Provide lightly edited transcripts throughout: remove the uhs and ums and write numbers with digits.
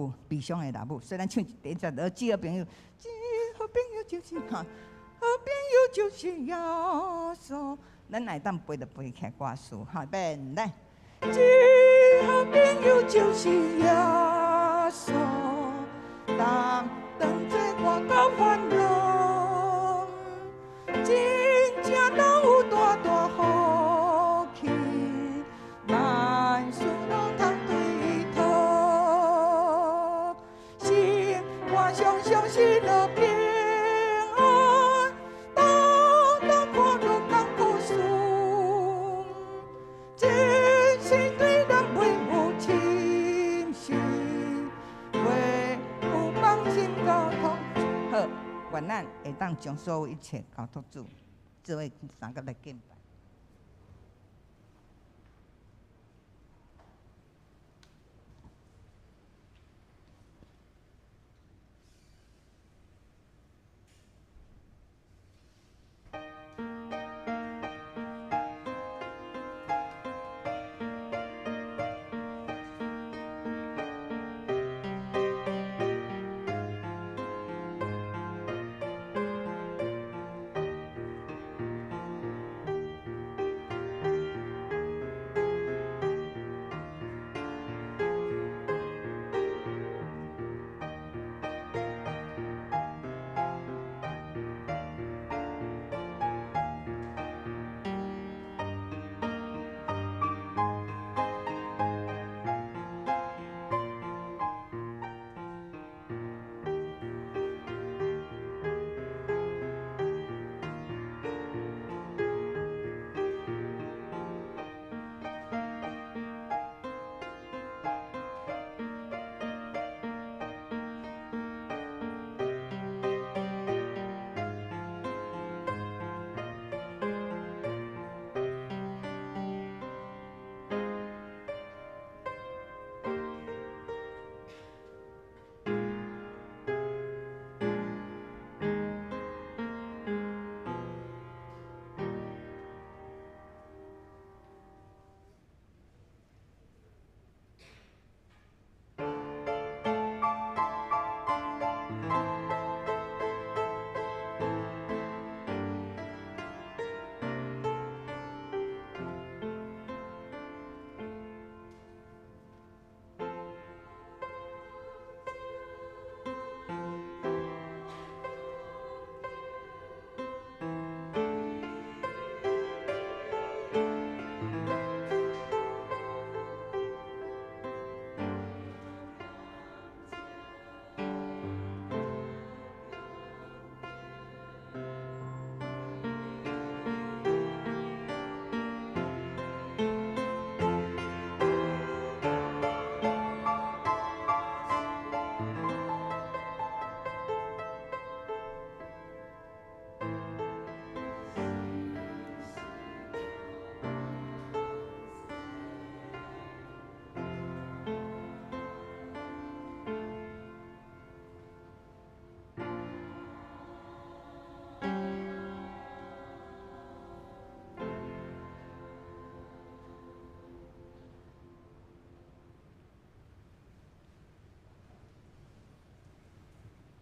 有悲伤的男母，虽然唱第一节的几个朋友，好朋友就是好朋友就是耶稣，咱来当背就背起歌词，哈，变来，好朋友就是耶稣，当作我到烦恼，真正拢有大大福气，万事拢通对讨，生活常常是乐平安，当看到艰苦事，真是对人袂有深信，袂有放心交托。好，愿咱会当将所有一切交托主，做为三个来敬拜。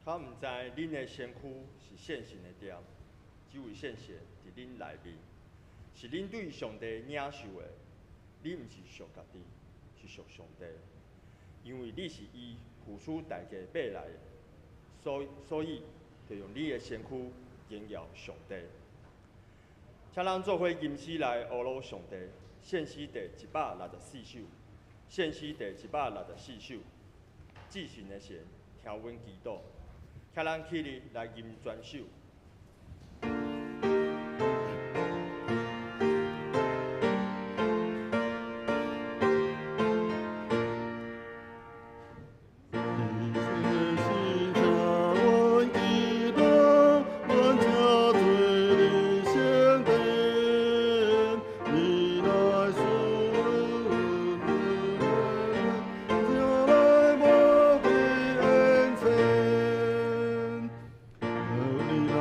他毋知恁的身躯是现成的点，只为现现伫恁内面，是恁对上帝领受的。你毋是属家己，是属上帝，因为你是伊付出代价买来的，所以就用你的身躯荣耀上帝。请咱做伙吟诗来阿罗上帝，献诗第164首，献诗第164首，至神的神，听阮祈祷。请咱起立来吟全首。你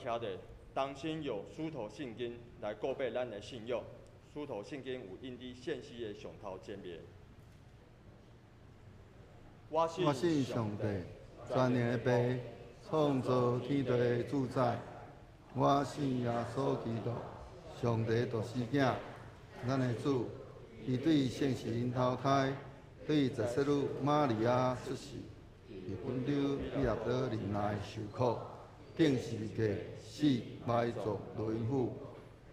徛的，当心有书头圣经来告白咱的信仰。书头圣经有印伫献世的上头前面。我信上帝，全能的爸，创造天地的主宰。我信耶稣基督，上帝独生子，咱的主，伊对圣神投胎，对十色女玛利亚出世，伫温州彼拉多人内受苦，经世界死埋葬轮毂，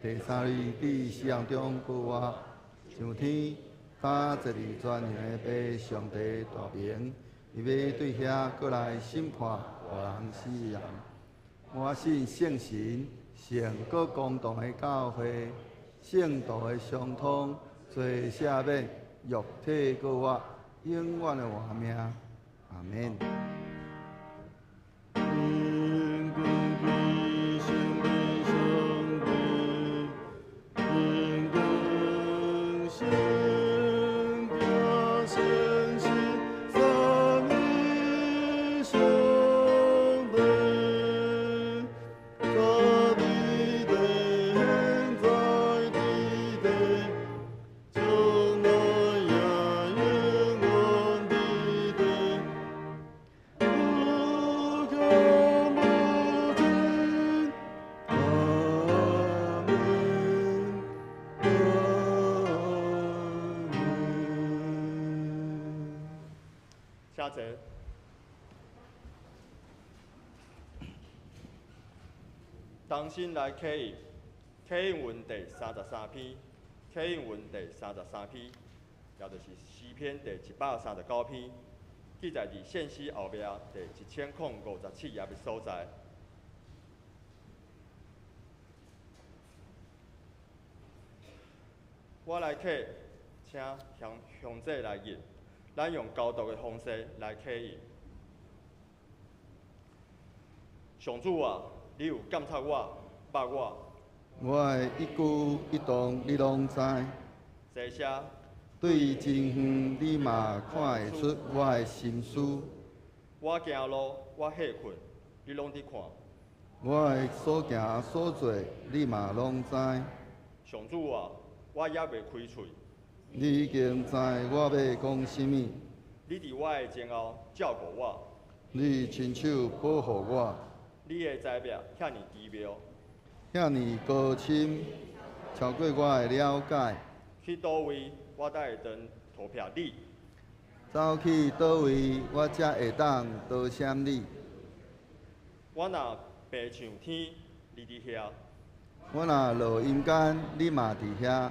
第三日伫死人中复活，上天打坐伫全能的爸上帝大名，伊要对遐过来审判活人死人。我信圣神，圣过公道的教会，圣道的相通，罪赦免，肉体过活，永远的活命。阿免。下节，当心来启应，启应文第33篇，启应文第33篇，也就是诗篇第139篇，记载伫献诗后壁第1057页的所在。我来启，请兄弟来念。咱用交读的方式来启应。上主啊，你有监察我、捌我。我的一举一动你拢知。这些对真远你嘛看会出我的心思。我行路，我睡困，你拢伫看。我的所行所做，你嘛拢知。上主啊，我也未开喙。你已经知我要讲什么。你伫我的前后照顾我。你亲手保护我。你的知识遐尔奇妙，遐尔高深，超过我的了解。去倒位，我才会当投票你。走去倒位，我才会当多谢你。我若爬上天，你伫遐；我若落阴间，你嘛伫遐。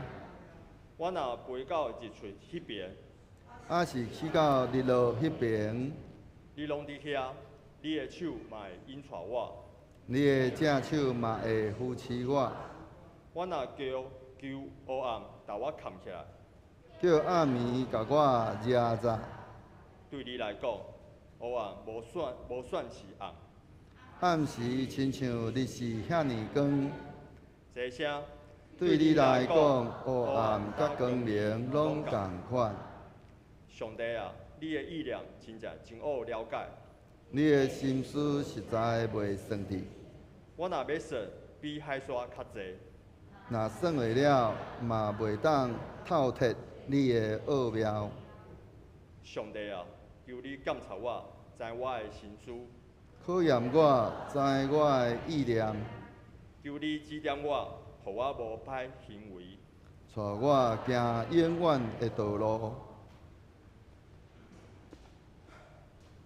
我若飞到日出迄边，还是去到日落迄边，你拢伫遐，你的手嘛会引带我。你的正手嘛会扶持我。我若求黑暗，把我扛起来。叫暗暝甲我遮着。对你来讲，黑暗无算是暗。暗时亲像日是遐尔光。这声。对你来讲，黑暗甲光明拢同款。上帝啊，你的意念真正真好了解。你的心思实在袂算伫。我若要算，比海沙较济。若算会了，嘛袂当透彻你的奥妙。上帝啊，求你监察我，知我的心思。考验我，知我的意念。求你指点我。互我无歹行为，带我行永远的道路。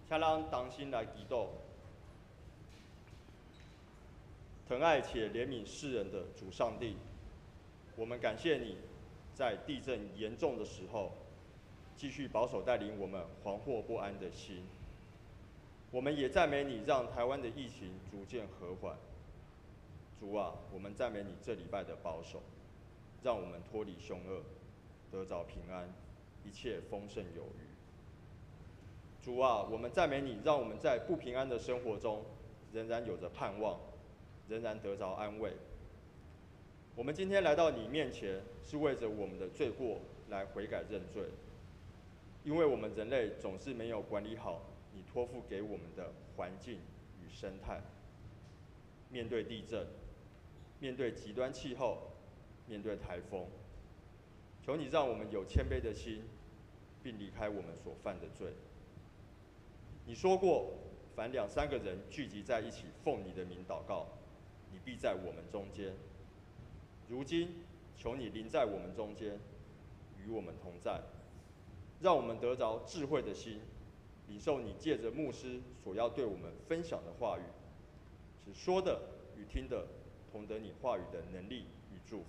请咱同心来祈祷，疼爱且怜悯世人的主上帝，我们感谢你，在地震严重的时候，继续保守带领我们惶惑不安的心。我们也赞美你，让台湾的疫情逐渐和缓。主啊，我们赞美你这礼拜的保守，让我们脱离凶恶，得着平安，一切丰盛有余。主啊，我们赞美你，让我们在不平安的生活中，仍然有着盼望，仍然得着安慰。我们今天来到你面前，是为着我们的罪过来悔改认罪，因为我们人类总是没有管理好你托付给我们的环境与生态。面对地震，面对极端气候，面对台风。求你让我们有谦卑的心，并离开我们所犯的罪。你说过，凡2、3个人聚集在一起，奉你的名祷告，你必在我们中间。如今，求你临在我们中间，与我们同在，让我们得着智慧的心，领受你借着牧师所要对我们分享的话语，使说的与听的同得你话语的能力与祝福。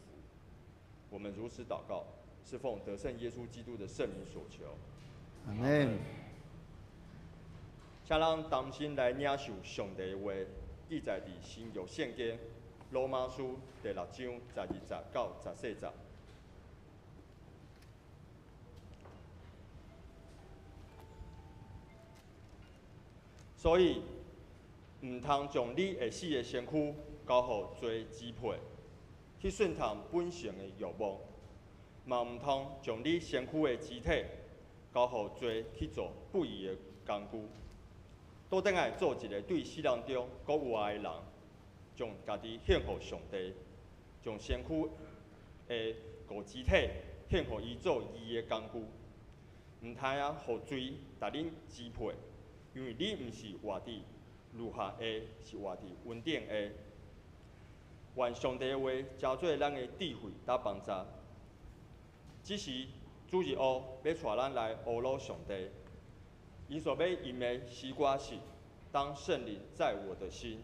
我们如此祷告，是奉得胜耶稣基督的圣名所求。阿门。请咱同心来领受上帝的话，记载伫新约圣经罗马书第6章12节到14节。所以，唔通将你会死的身躯交予罪支配，去顺从本性的欲望；嘛唔通将你身躯的肢体交予罪去做不义的工具。倒转来做一个对世人中国有爱的人，将家己献予上帝，将身躯的肢体献予伊做义的工具，唔通互罪带恁支配。因为你毋是活伫路下的，是活伫稳定的。愿上帝的话加做咱的智慧甲帮助。只是主日学要带咱来学罗上帝，伊所要吟的诗歌是：当圣灵在我的心。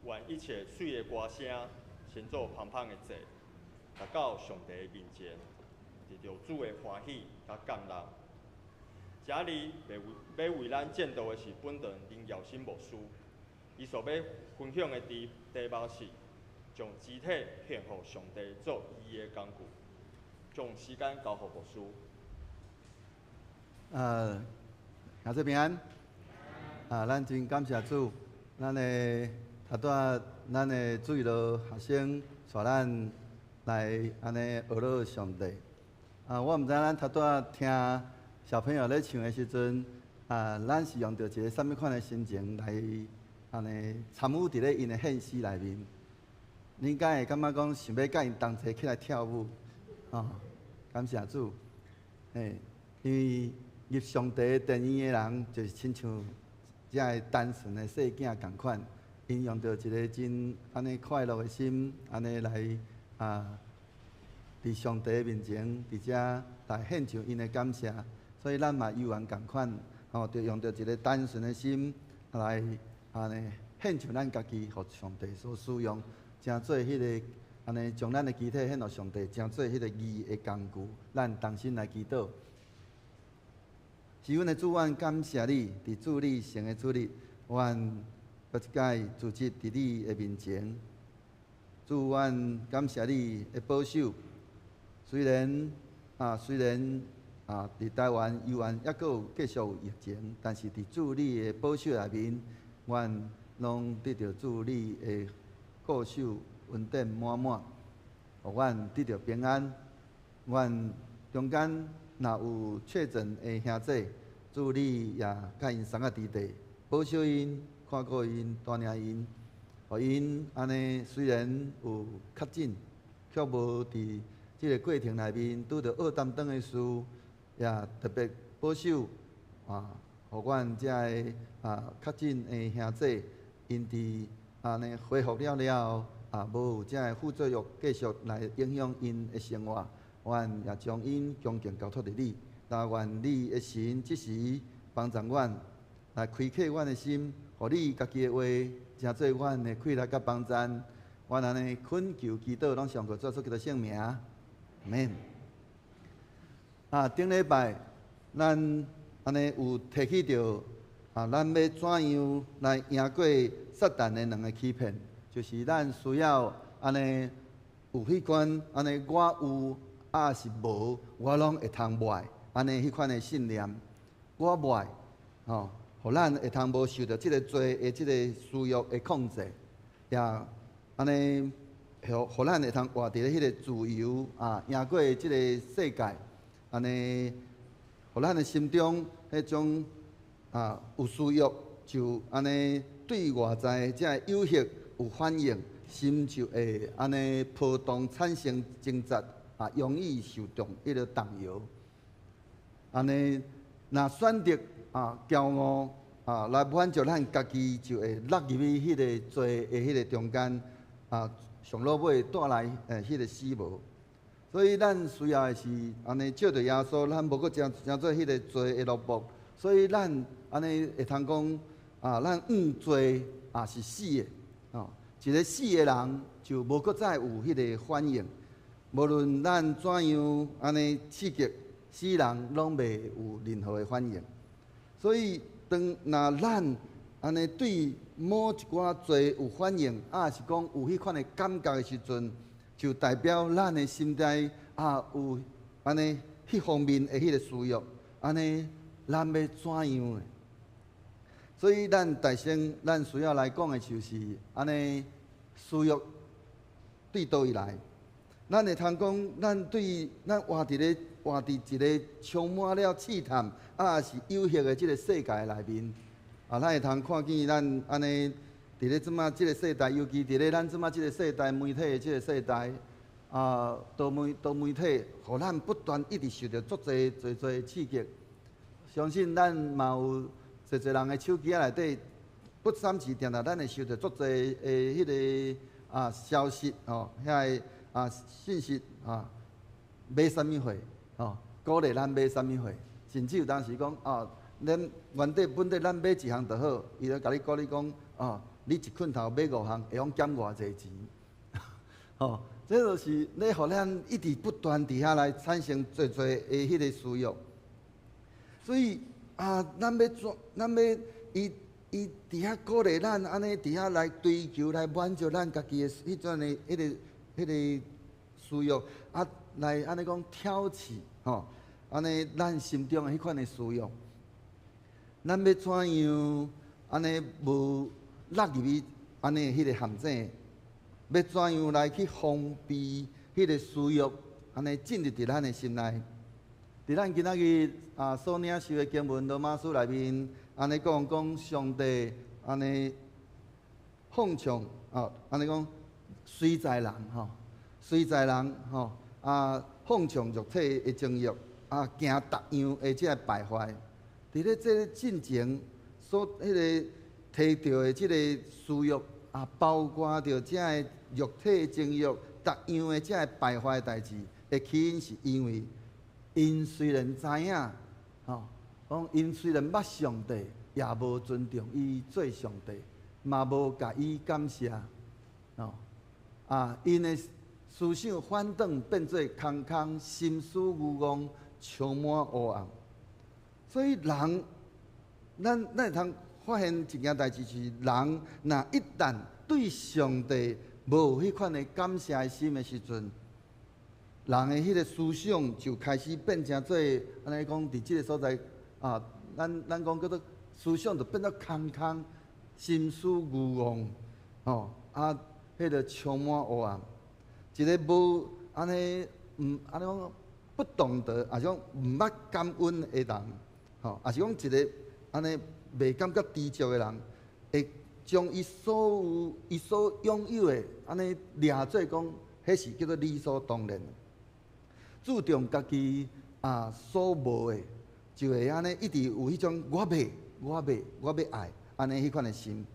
愿一切水的歌声，先做香香的祭，达到上帝的面前，得到主的欢喜甲感恩。这里要为咱见到的是本堂林耀新牧师，伊所要分享的题目是：将肢体献予上帝做伊的工具。将时间交予牧师。亚这平安。咱真感谢主，咱的咱的主日学学生带咱来安尼学罗上帝。我毋知咱听小朋友咧唱的时阵，咱是用着一个什么款的心情来安尼参与伫咧因的献诗内面？恁敢会感觉讲想要甲因同齐起来跳舞？感谢主。因为入上帝殿院的人，就是亲像这个单纯的细囝共款，因用着一个真安尼快乐的心，安尼来伫上帝的面前，伫遮来献上因的感谢。所以咱嘛有缘共款，就用着一个单纯的心来安尼献上咱家己，互上帝所使用，真做迄个安尼将咱的肢体献予上帝，当做迄个义的工具，咱同心来祈祷。是阮的主，阮感谢你，伫主你成的主日，阮搁一届组织伫你的面前。主，阮感谢你的保守。虽然伫台湾、台湾还阁有继续有疫情，但是伫主你的保守内面，阮拢得到主你的固守稳定满满，互阮得到平安。阮中间若有确诊的兄弟，主你也甲因送啊伫地，保守因、看顾因、带领因，互因安尼虽然有确诊，却无伫即个过程内面拄着恶担当的事，也特别保守互阮遮个确诊的兄弟，因伫安尼恢复了后，无有遮个副作用继续来影响因的生活，阮也将因恭敬交托伫你。但愿你的神即时帮助阮，来开启阮的心，互你家己的话，成做阮的快乐甲帮助。阮安尼恳求祈祷，拢上课做出佢的圣名，阿免。顶礼拜咱安尼有提起着咱要怎样来赢过撒旦的两个欺骗，就是咱需要安尼有迄款安尼我有是无，我拢会通卖。安尼迄款的信念，我卖，互咱会通无受到即个罪的即个私欲的控制，也安尼互咱会通活伫咧迄个自由赢过即个世界，安尼互咱的心中迄种有私欲，就安尼对外在即个有益有反应，心就会安尼波动产生挣扎，容易受迄个动摇。安尼，若选择骄傲来满足咱家己，就会落入去迄个罪的迄个中间上落尾带来迄个死亡。所以咱需要的是安尼照着耶稣，咱无搁成做迄个罪的奴仆。所以咱安尼会通讲咱罪是死的一个死的人就无搁再有迄个反应。无论咱怎样安尼刺激。死人拢袂有任何的反应，所以若咱安尼对某一寡罪有反应，是讲有迄款的感觉的时阵，就代表咱的心内有安尼迄方面的迄个需要，安尼咱要怎样呢？所以咱大先，咱需要来讲的就是安尼需要对倒位来，咱会通讲，咱活伫一个充满了试探是有限的即个世界内面，咱会通看见咱安尼伫咧即马即个世代，尤其伫咧咱即马即个世代媒体的即个世代，多媒体，互咱不断一直受到足侪刺激。相信咱嘛有侪人的手机内底，不三时定咱会受到足侪的迄个消息遐个信息买啥物货。鼓励咱买啥物货，甚至有当时讲咱本地咱买一项就好，伊就甲你鼓励讲你一捆头买5项，会用减偌济钱。这就是咧，互咱一直不断伫遐来产生侪的迄个需要。所以咱要伊伫遐鼓励咱安尼伫遐来追求来满足咱家己的迄种的迄个需要来安尼讲挑起安尼咱心中的迄款的需要，咱要怎样安尼无落入去安尼迄个陷阱？要怎样来去封闭迄个需要？安尼进入伫咱的心内。伫咱今仔日所领受的经文罗马书内面，安尼讲上帝安尼放纵安尼讲随在人随在人放纵肉体的情欲，行逐样的即个败坏。伫咧即个进前所迄个摕到的即个需要包括着即个肉体的情欲，逐样的即个败坏的代志，的起因是因为因虽然知影，讲因虽然捌上帝，也无尊重伊做上帝，嘛无甲伊感谢，因的思想反转变做空空，心思愚妄，充满黑暗。所以人，咱会通发现一件代志是，人若一旦对上帝无迄款的感谢的心的时阵，人的迄个思想就开始变成做安尼讲，伫即个所在啊，咱讲叫做思想就变做空空，心思愚妄，哦啊，迄个充满黑暗。一个无安尼安尼讲不懂得，也是讲毋捌感恩的人，吼，也是讲一个安尼袂感觉知足的人，会将伊所拥有的安尼掠做讲，迄是叫做理所当然。注重家己所无的，就会安尼一直有迄种我要爱安尼迄款的心。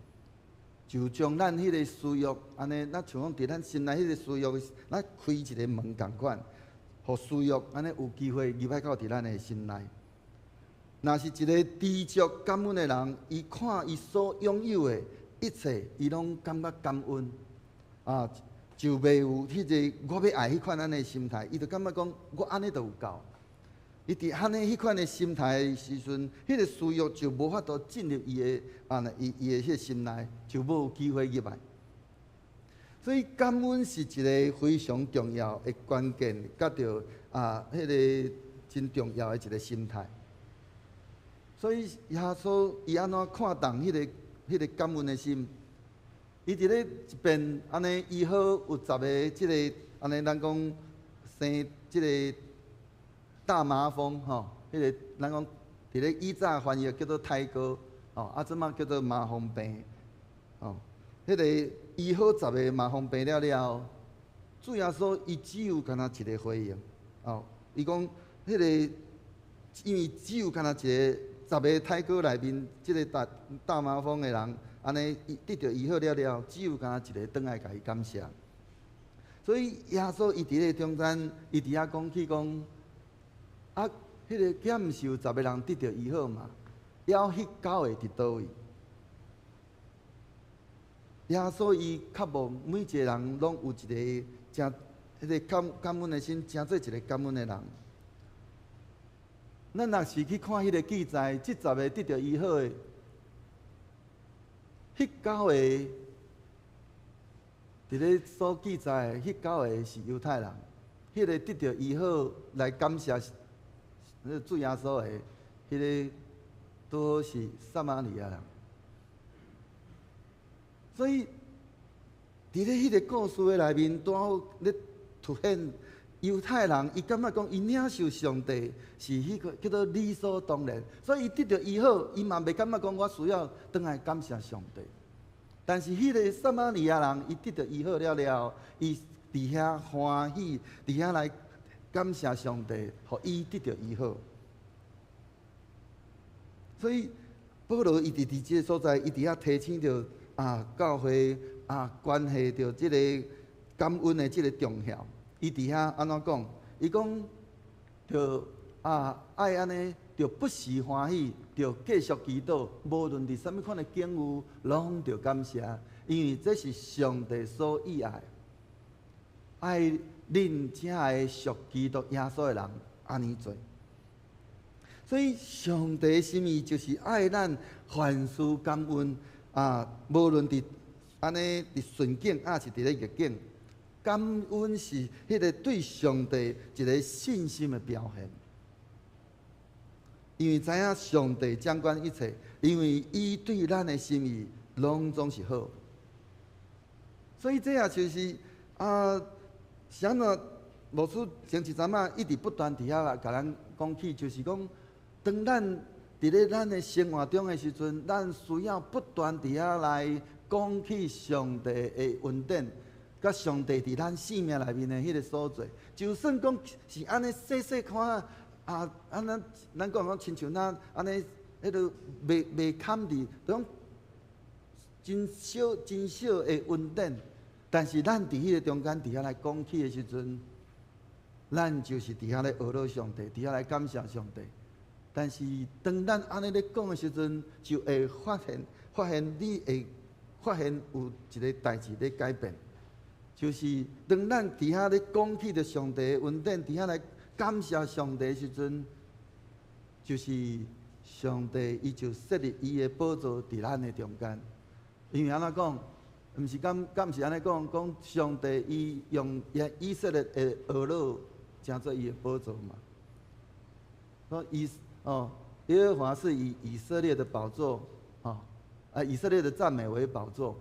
就将咱迄个私欲，安尼，咱像讲伫咱心内迄个私欲，咱开一个门共款，互私欲安尼有机会入海到伫咱的心内。若是一个知足感恩的人，伊看伊所拥有的一切，伊拢感觉感恩，就袂有迄个我要爱迄款安尼心态，伊就感觉讲我安尼就有够。伊伫安尼迄款的心态的时阵，迄个私欲就无法度进入伊的伊的迄个心内，就无有机会入来。所以感恩是一个非常重要的关键，甲着迄个真重要的一个心态。所以耶稣伊安怎看重迄个感恩的心？伊伫咧一边安尼医好有10个即个安尼，咱讲生即个。大麻风吼，迄个咱讲伫咧以早翻译叫做胎哥，即马叫做麻风病，迄个医好10个麻风病了，主耶稣伊只有干那一个回应，伊讲迄个因为只有干那一个10个胎哥内面，即个大麻风的人，安尼得到医好了，只有干那一个转来甲伊感谢。所以耶稣伊伫咧中间，伊伫遐讲起讲。迄个囝毋是有10个人得到医好嘛？要迄9个伫倒位？耶稣伊较无每一个人拢有一个真迄个感恩的心，真做一个感恩的人。咱若是去看迄个记载，即10个得到医好的，迄9个伫咧所记载的，迄9个是犹太人，迄个得到医好来感谢。主耶稣的迄个都好是撒玛利亚人，所以伫咧迄个故事的内面，拄好咧凸显犹太人，伊感觉讲伊领受上帝是迄个叫做理所当然，所以伊得到医好，伊嘛袂感觉讲我需要倒来感谢上帝。但是迄个撒玛利亚人，伊得到医好了，伊伫遐欢喜，伫遐来。感谢上帝，互伊得到医好。所以保罗伊伫即个所在，伊伫遐提醒着教会关系着即个感恩的即个重要。伊伫遐安怎讲？伊讲着爱安尼，着不时欢喜，着继续祈祷，无论伫什物款的境遇，拢着感谢，因为这是上帝所喜爱。爱恁这个属基督耶稣的人安尼做，所以上帝的心意就是爱咱凡事感恩无论伫安尼伫顺境，还是伫咧逆境，感恩是迄个对上帝一个信心的表现。因为知影上帝掌管一切，因为伊对咱的心意拢总是好，所以这也就是啥呢？牧师前一阵仔一直不断伫遐甲咱讲起，就是讲，当咱伫咧咱的生活中的时阵，咱需要不断伫遐来讲起上帝的恩典，甲上帝伫咱生命内面的迄个所在。就算讲是安尼细看咱讲亲像咱安尼迄个袂堪伫，种真小的恩典。但是咱伫迄个中间，伫遐来讲起的时阵，咱就是伫遐来学乐上帝，伫遐来感谢上帝。但是当咱安尼咧讲的时阵，就会发现你会发现有一个代志咧改变，就是当咱伫遐咧讲起着上帝的恩典，伫遐来感谢上帝的时阵，就是上帝伊就设立伊的宝座伫咱的中间。因为安怎讲，毋是敢毋是安尼讲，讲上帝伊用以色列的儿女成做伊的宝座嘛。说耶和华是以色列的宝座，以色列的赞美为宝座。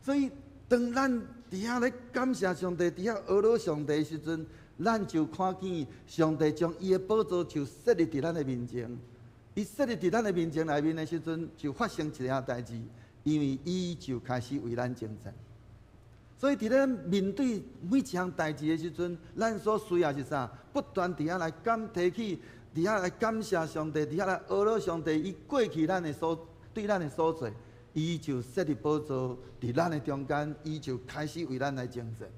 所以当咱伫遐咧感谢上帝，伫遐阿罗上帝的时阵，咱就看见上帝将伊的宝座就设立伫咱的面前。伊设立伫咱的面前内面的时阵，就发生一件代志，因为伊就开始为咱征战。所以伫咱面对每一项代志的时阵，咱所需要是啥？不断伫遐来提起，伫遐来感谢上帝，伫遐来阿罗上帝，伊过去对咱的所做。伊就设立宝座伫咱的中间，伊就开始为咱来征战。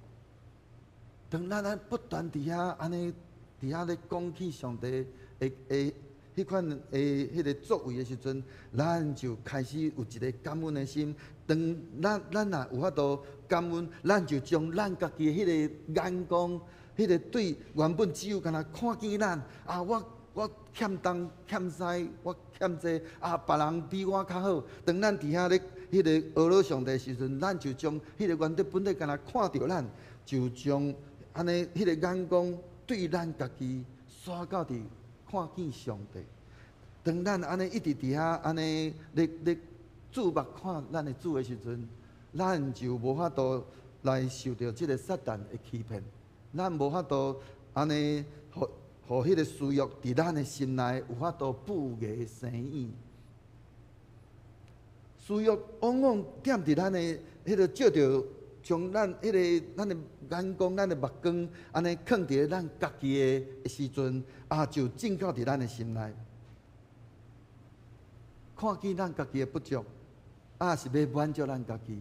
当咱不断伫遐安尼，伫遐咧讲起上帝迄款迄个作为的时阵，咱就开始有一个感恩的心。当咱若有法度感恩，咱就将咱家己的迄个眼光，迄个对原本只有干那看见咱我欠东欠西，我欠这别人比我较好。当咱伫遐咧迄个阿罗上帝的时阵，咱就将迄个原本来干那看到咱，就将安尼迄个眼光对咱家己刷到伫看见上帝。当咱安尼一直伫遐安尼咧注目看咱的主的时阵，咱就无法度来受到即个撒旦的欺骗，咱无法度安尼互迄个私欲伫咱的心内有法度不业生意。私欲往往踮伫咱的迄个照着，将咱的眼光、咱的目光安尼放伫咱家己的时阵，就进到伫咱的心内，看见咱家己的不足，是要满足咱家己。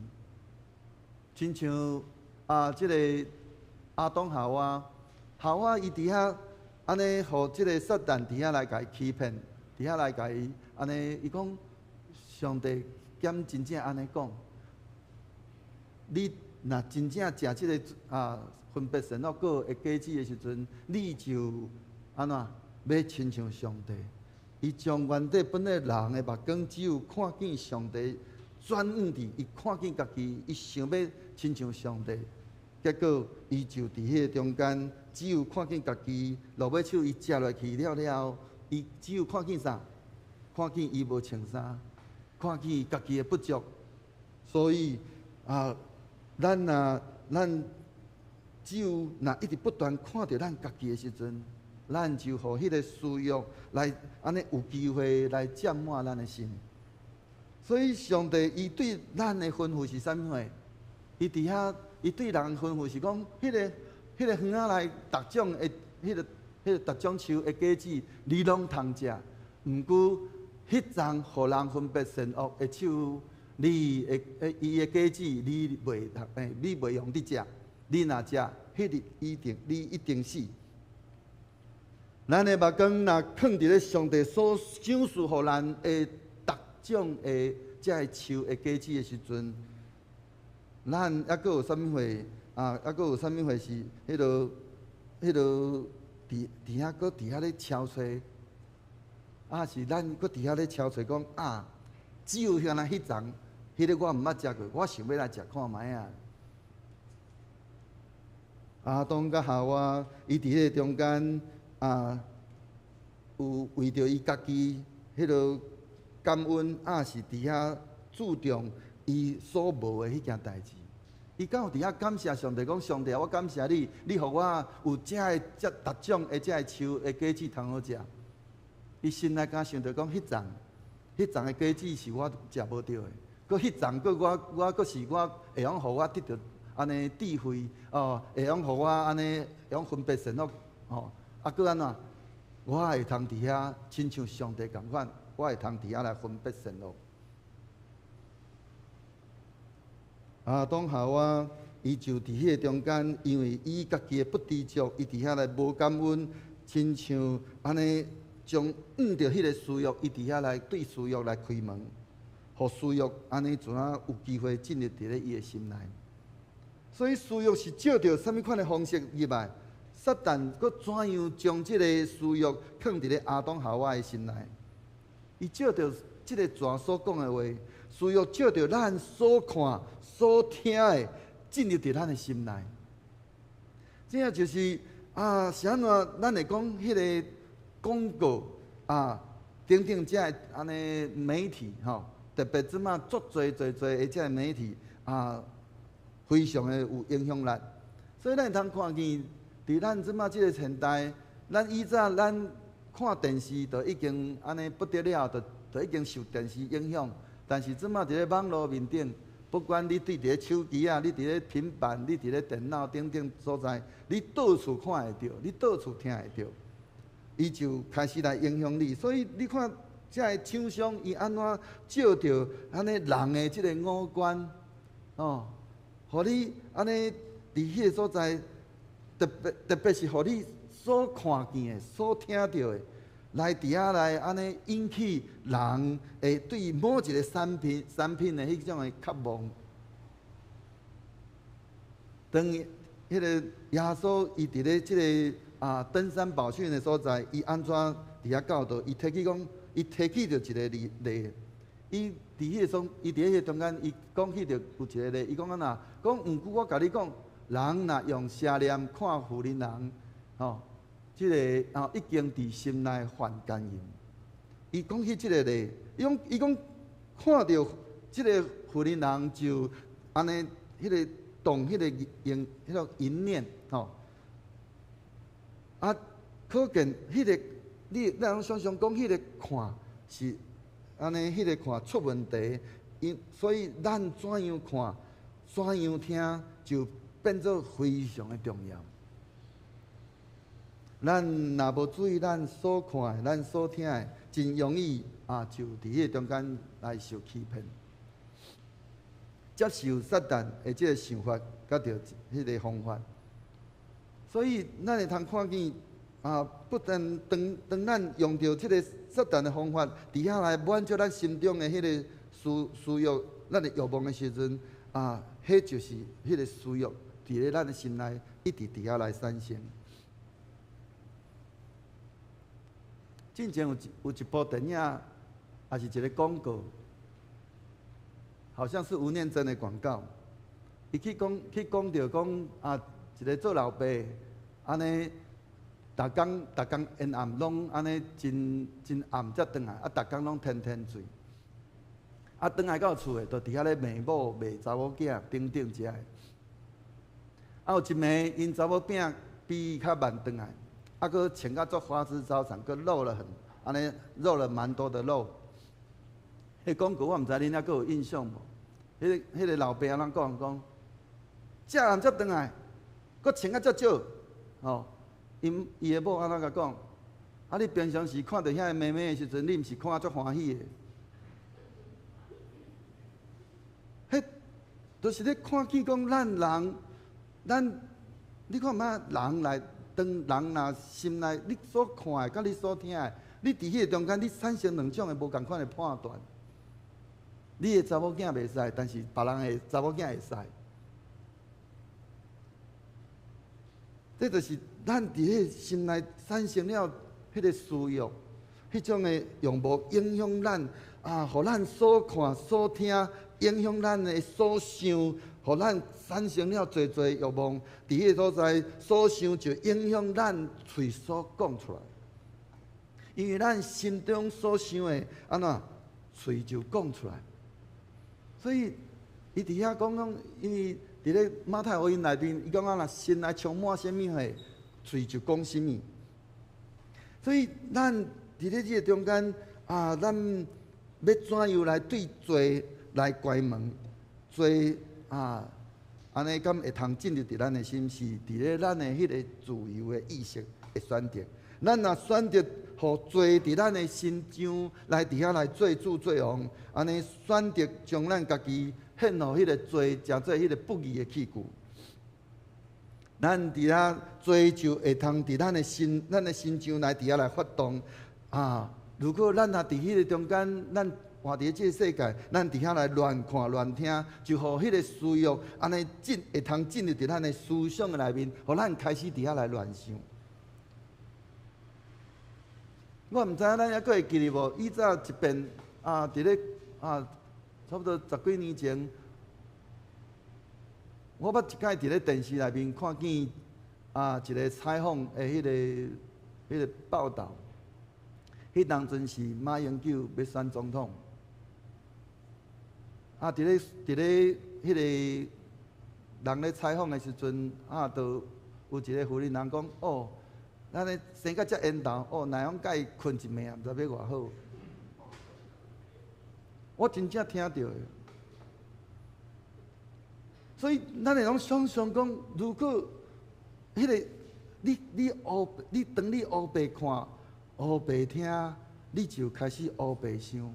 亲像即个亚当夏娃伊伫遐。安尼，互即个撒旦伫遐来甲伊欺骗，伫遐来甲伊安尼，伊讲上帝兼真正安尼讲，你若真正食即个分别善恶果的果子的时阵，你就安怎要亲像上帝？伊将原底本来人的目光只有看见上帝，转向伫伊看见家己，伊想要亲像上帝。结果，伊就伫迄个中间，只有看见家己落尾手，伊食落去了，伊只有看见啥？看见伊无穿衫，看见家己的不足。所以咱只有一直不断看到咱家己的时阵，咱就互迄个私欲来安尼有机会来占满咱的心。所以上帝伊对咱的吩咐是啥物货？伊伫遐。伊对人吩咐是讲，迄个园仔内逐种的迄个逐种树的果子，你拢通食。毋过，迄种互人分别善恶的树，伊的果子你袂用得食。你若食，你一定死。咱的目光若放伫咧上帝所赏赐互咱的逐种的遮树的果子的时阵。咱还佫有啥物货还佫有啥物货是迄落伫遐佫伫遐咧敲吹，是咱佫伫遐咧敲吹讲只有像迄种，迄个我毋捌食过，我想要来食看卖啊。亚当甲夏娃，伊伫迄个中间有为着伊家己迄落感恩，是伫遐注重。伊所无的迄件代志，伊敢有伫遐感谢上帝，讲上帝，我感谢你，你互我有逐种的树的果子通好食。伊心内敢想着讲，迄种的果子是我食无着的，佮迄种佮我佮是我会用互我得到安尼智慧会用互我安尼用分别善恶佮安怎？我会通伫遐亲像上帝共款，我会通伫遐来分别善恶。亚当夏娃，伊就伫迄个中间，因为伊家己的不知足，伊伫遐来无感恩，亲像安尼将着迄个私欲，伊伫遐来对私欲来开门，互私欲安尼怎有机会进入伫咧伊的心内。所以私欲是照着什么款的方式入来？撒旦佫怎样将即个私欲放伫咧亚当夏娃的心内？伊照着即个蛇所讲的话，私欲照着咱所看、所听的进入伫咱的心内。这也就是是安怎？咱会讲迄个广告等等遮个安尼媒体吼，特别即马足侪的遮个媒体非常的有影响力。所以咱会通看见，伫咱即马即个现代，咱以早咱看电视就已经安尼不得了，就已经受电视影响。但是即马伫咧网络面顶，不管你对伫咧手机你伫咧平板，你伫咧电脑等等所在，你到处看会到，你到处听会到，伊就开始来影响你。所以你看，遮个厂商伊安怎照着安尼人的即个五官，互你安尼伫迄个所在，特别是互你所看见的、所听到的，来伫遐来安尼引起人会对某一个产品的迄种的渴望。当迄个耶稣伊伫咧即个登山宝训的所在，伊安怎伫遐教导？伊提起着一个例，伊伫迄个中间，伊讲起着有一个例，伊讲安那？讲毋过我甲你讲，人若用邪念看妇人人，即个已经伫心内犯奸淫。伊讲起即个例，伊讲看到即个妇人人就安尼，迄个动迄个迄种淫念，可见迄个咱常常讲迄个看是安尼，迄个看出问题，所以咱怎样看、怎样听，就变做非常的重要。咱若无注意咱所看的、咱所听的，真容易就伫迄个中间来受欺骗，接受撒旦的即个想法，甲着迄个方法。所以咱会通看见不但当咱用着即个撒旦的方法，伫遐来满足咱心中的迄个需要，咱的欲望的时阵，迄就是迄个需要伫咧咱的心内一直伫遐来产生。之前有一部电影，也是一个广告，好像是吴念真的广告。伊去讲着讲一个做老爸，安尼逐工阴暗拢安尼真暗才转来，逐工拢天天醉。转来到厝诶，就伫遐咧骂某、骂查某囝等等遮个。有一暝，因查某囝比较慢转来。佫穿甲足花枝招展，佫露了安尼露了蛮多的肉。迄广告我毋知恁遐佫有印象无？迄个老爸安怎讲？遮暗才转来，佫穿甲足少，伊的某安怎甲讲？你平常时看到遐个妹妹的时阵，你毋是看啊足欢喜的？迄就是咧看见讲你看嘛，人来。当人若心内你所看的，甲你所听的，你伫迄个中间，你产生两种的无共款的判断。你的查某囝袂使，但是别人的查某囝会使。这就是咱伫迄个心内产生了迄个需要，迄种的用无影响咱互咱所看所听，影响咱的所想。互咱产生了侪欲望，伫迄个所在所想就影响咱嘴所讲出来。因为咱心中所想的安怎，嘴就讲出来。所以伊伫遐讲，因为伫咧马太福音内面，伊讲若心内充满什么货，嘴就讲什么。所以咱伫咧即个中间咱要怎样来对罪来关门？罪安尼敢会通进入伫咱的心，是伫咧咱的迄个自由的意识的选择。咱若选择互罪伫咱的心上来伫遐来做主做王，安尼选择将咱家己献互迄个罪，诚做迄个不义的器具。咱伫遐罪就会通伫咱的心上来伫遐来发动。如果咱若伫迄个中间，咱活伫即个世界，咱伫遐来乱看乱听，就互迄个私欲安尼会通进入伫咱的思想的内面，互咱开始伫遐来乱想。我毋知影咱还佫会记得无？以早一遍伫咧差不多10几年前，我捌一摆伫咧电视内面看见一个采访的迄个报道。迄当阵是马英九要选总统，伫咧迄个人咧采访的时阵，就有一个妇人人讲，哦，咱咧生到遮缘投，内容甲伊困一暝，毋知要偌好。我真正听到的，所以咱会拢想象讲，如果迄个你当你黑白看。黑白听，你就开始黑白想，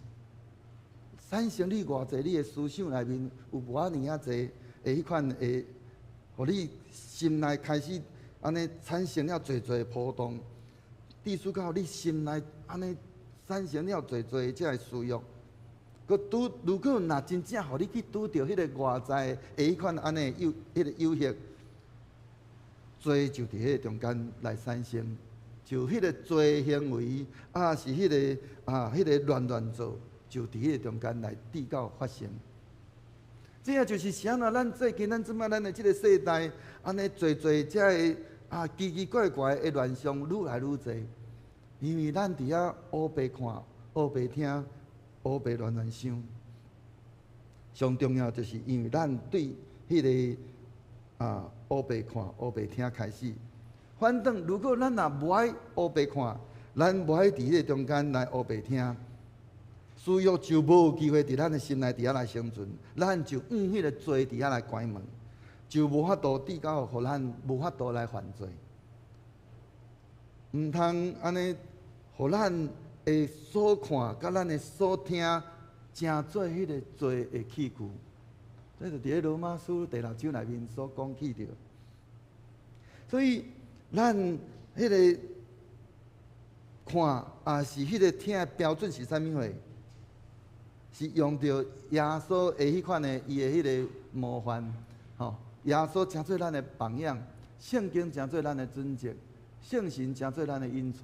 产生你偌济你的思想内面有偌尔啊济的迄款会，互你心内开始安尼产生了侪侪波动，意思到你心内安尼产生了侪侪这思欲，如果若真正互你去拄着迄个外在的迄款安尼迄个诱惑，罪就伫迄个中间来产生。就迄个罪行为，是迄个乱做，就伫迄个中间来递到发生。这也就是啥呢？咱最近即摆咱的即个世代，安尼侪这个奇怪怪的乱象愈来愈侪，因为咱伫遐黑白看、黑白听、黑白乱想。上重要就是因为咱对迄个黑白看、黑白听开始。反正，如果咱若无爱黑白看，咱无爱伫迄个中间来黑白听，思欲就无有机会伫咱的心内伫遐来生存，咱就迄个罪伫遐来关门，就无法度递到，互咱无法度来犯罪。毋通安尼，互咱的所看甲咱的所听，成做迄个罪的器具。这就伫咧罗马书第6章内面所讲起着。所以。咱迄个看是迄个听的标准是啥物货？是用着耶稣的迄款的伊的迄个模范，耶稣诚做咱的榜样，圣经诚做咱的准则，圣神诚做咱的引带，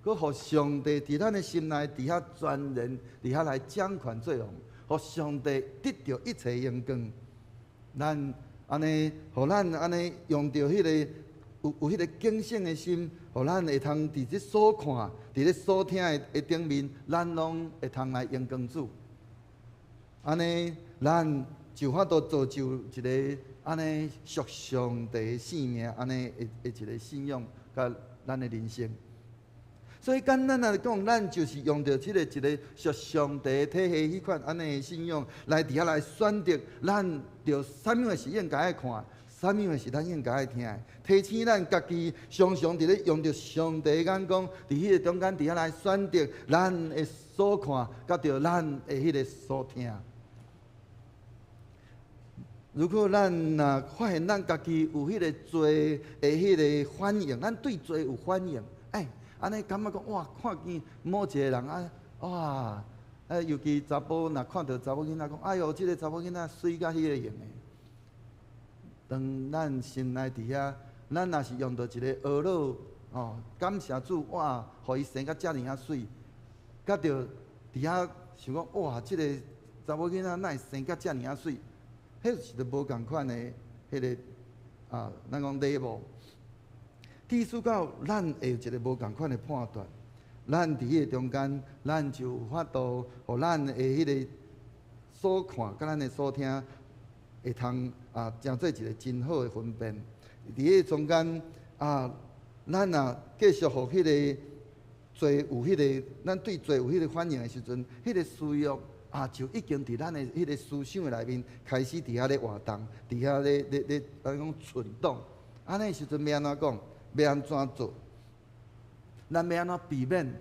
佮互上帝伫咱的心内伫遐全然伫遐来掌权作王，互上帝得到一切荣光。咱安尼，互咱安尼用着迄个。有迄个敬虔的心，互咱会通伫即所看、伫咧所听的顶面，咱拢会通来荣光主。安尼，咱就法度造就一个安尼属上帝的性命，安尼的一个信仰，甲咱的人生。所以简单来讲，咱就是用着一个属上帝体系迄款安尼的信仰，来伫遐来选择，咱着啥物是应该爱看。啥物是咱应该爱听的？提醒咱家己常常伫咧用着上帝的眼光，伫迄个中间伫遐来选择咱的所看，甲着咱的迄个所听。如果咱若发现咱家己有迄个罪的迄个反应，咱对罪有反应，安尼感觉讲哇，看见某一个人尤其查甫若看到查某囡仔讲，哎哟，即个查某囡仔水甲迄个样的。当咱心内伫遐，咱若是用到一个懊恼感谢主，哇，互伊生甲遮尔啊水，甲着伫遐想讲，哇，即个查某囡仔哪会生甲遮尔啊水？迄是着无共款的迄个咱讲礼貌。意思到咱会有一个无共款的判断，咱伫迄个中间，咱就有法度，互咱的迄个所看甲咱的所听。会通诚做一个真好的分辨。伫迄中间咱若继续互迄个罪有迄个，咱对罪有迄个反应的时阵，迄个思欲就已经伫咱的迄个思想的内面开始伫遐咧活动，伫遐咧咱讲存动。安尼时阵要安怎讲？要安怎做？咱要安怎避免，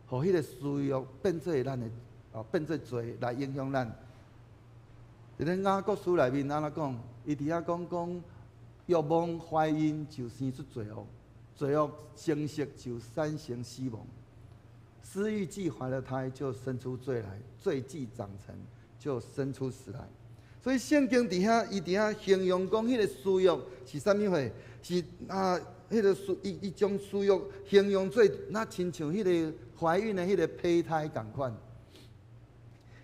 互迄个思欲变做咱的变做罪来影响咱？伫咧雅各书内面安怎讲？伊伫遐讲欲望怀孕就生出罪恶，罪恶生息就产生死亡。私欲既怀了胎，就生出罪来；罪既长成，就生出死来。所以圣经伫遐，伊伫遐形容讲，迄个私欲是啥物货？是迄个伊将私欲形容做，那亲像迄个怀孕的迄个胚胎共款。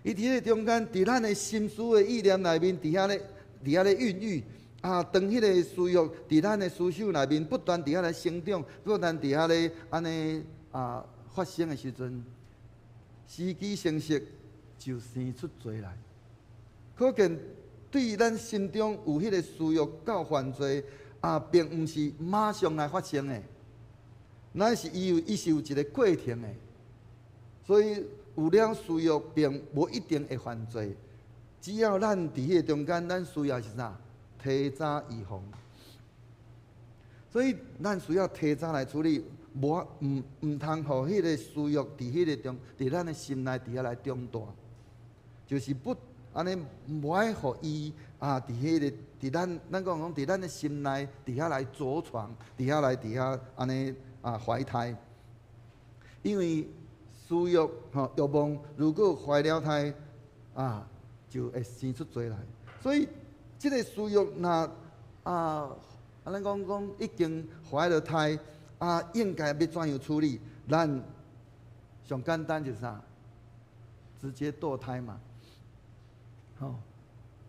伊伫迄个中间，伫咱的心思的意念内面，伫遐咧孕育当迄个私欲伫咱的思想内面不断伫遐来生长，不断伫遐咧安尼发生的时阵，时机成熟就生出罪来。可见对咱心中有迄个私欲到犯罪并毋是马上来发生的，乃是伊是有一个过程的。所以有了私欲，并无一定会犯罪。只要咱伫迄个中间，咱需要是啥？提早预防。所以咱需要提早来处理，唔通互迄个私欲伫咱的心内伫遐来长大，就是不安尼，无爱互伊伫迄个伫咱讲伫咱的心内伫遐来着床，伫遐安尼怀胎，因为私欲欲望如果怀了胎就会生出罪来。所以这个私欲若咱讲已经怀了胎应该要怎样处理？咱上简单就是啥？直接堕胎嘛。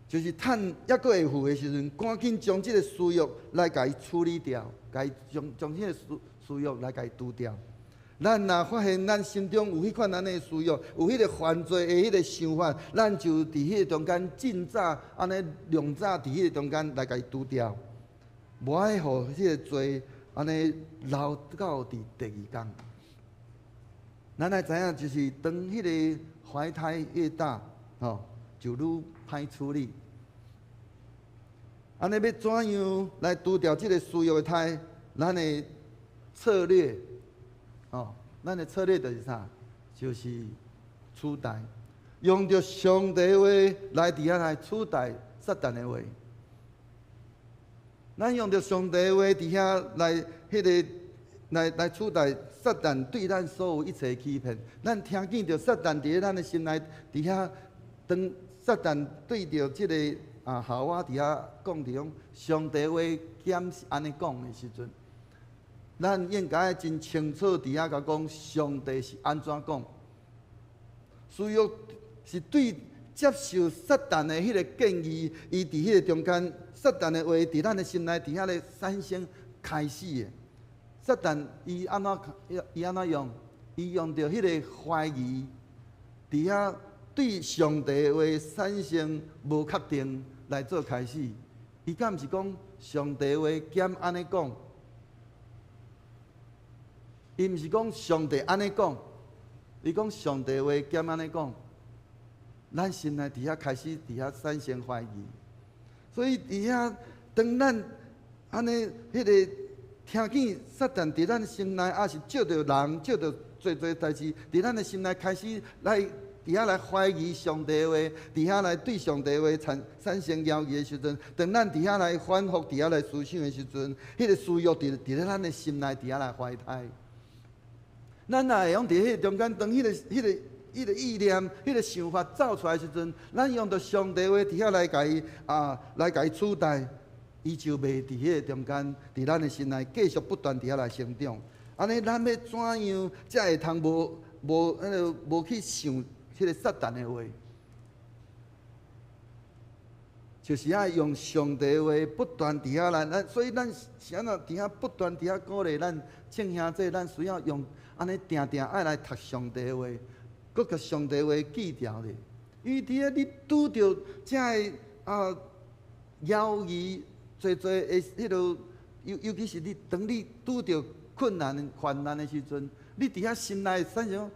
就是趁还阁会赴的时阵，赶紧将这个私欲来甲伊处理掉，将这个私欲来甲伊除掉。咱若发现咱心中有迄款安尼的私欲，有迄个犯罪的迄个想法，咱就伫迄个中间尽早安尼量早伫迄个中间来甲伊除掉，无爱互迄个罪安尼留到伫第二天。咱来知影，就是当迄个怀胎越大，就愈歹处理。安尼要怎样来除掉这个私欲的胎？咱的策略，咱的策略就是啥？就是取代，用着上帝的话来伫遐来取代撒旦的话。咱用着上帝的话伫遐来来取代撒旦对咱所有一切欺骗。咱听见着撒旦伫咱的心内伫遐，当撒旦对着这个夏娃伫遐讲着讲上帝话减是安尼讲的时阵，咱应该真清楚伫遐甲讲上帝是安怎讲。私欲是对接受撒旦的迄个建议，伊伫迄个中间，撒旦的话伫咱的心内伫遐咧产生开始的。撒旦伊安怎用？伊用着迄个怀疑，伫遐对上帝的话产生无确定来做开始。伊敢毋是讲上帝的话减安尼讲？伊毋是讲上帝安尼讲，伊讲上帝的话减安尼讲。咱心内伫遐开始伫遐产生怀疑，所以伫遐当咱安尼迄个听见撒旦伫咱心内，是借着人借着做代志，伫咱的心内开始来伫遐来怀疑上帝的话，伫遐来对上帝的话产生犹豫的时阵，当咱伫遐来反复伫遐来思想的时阵，迄个私欲伫咧咱的心内伫遐来怀胎。咱若会用伫迄中间，当迄个意念、迄个想法走出来的时阵，咱用着上帝话伫遐来甲伊来甲伊取代，伊就袂伫迄个中间，伫咱的心内继续不断伫遐来成长。安尼，咱要怎样才会通无去想迄个撒旦的话？就是用上帝的话不断伫遐来，所以咱是安怎伫遐不断伫遐鼓励咱亲兄弟，咱需要用安尼定爱来读上帝的话。搁甲上帝话记牢咧，因为伫遐你拄着这个犹豫，做的迄落，尤其是当你拄着困难、患难的时阵，你伫遐心内产生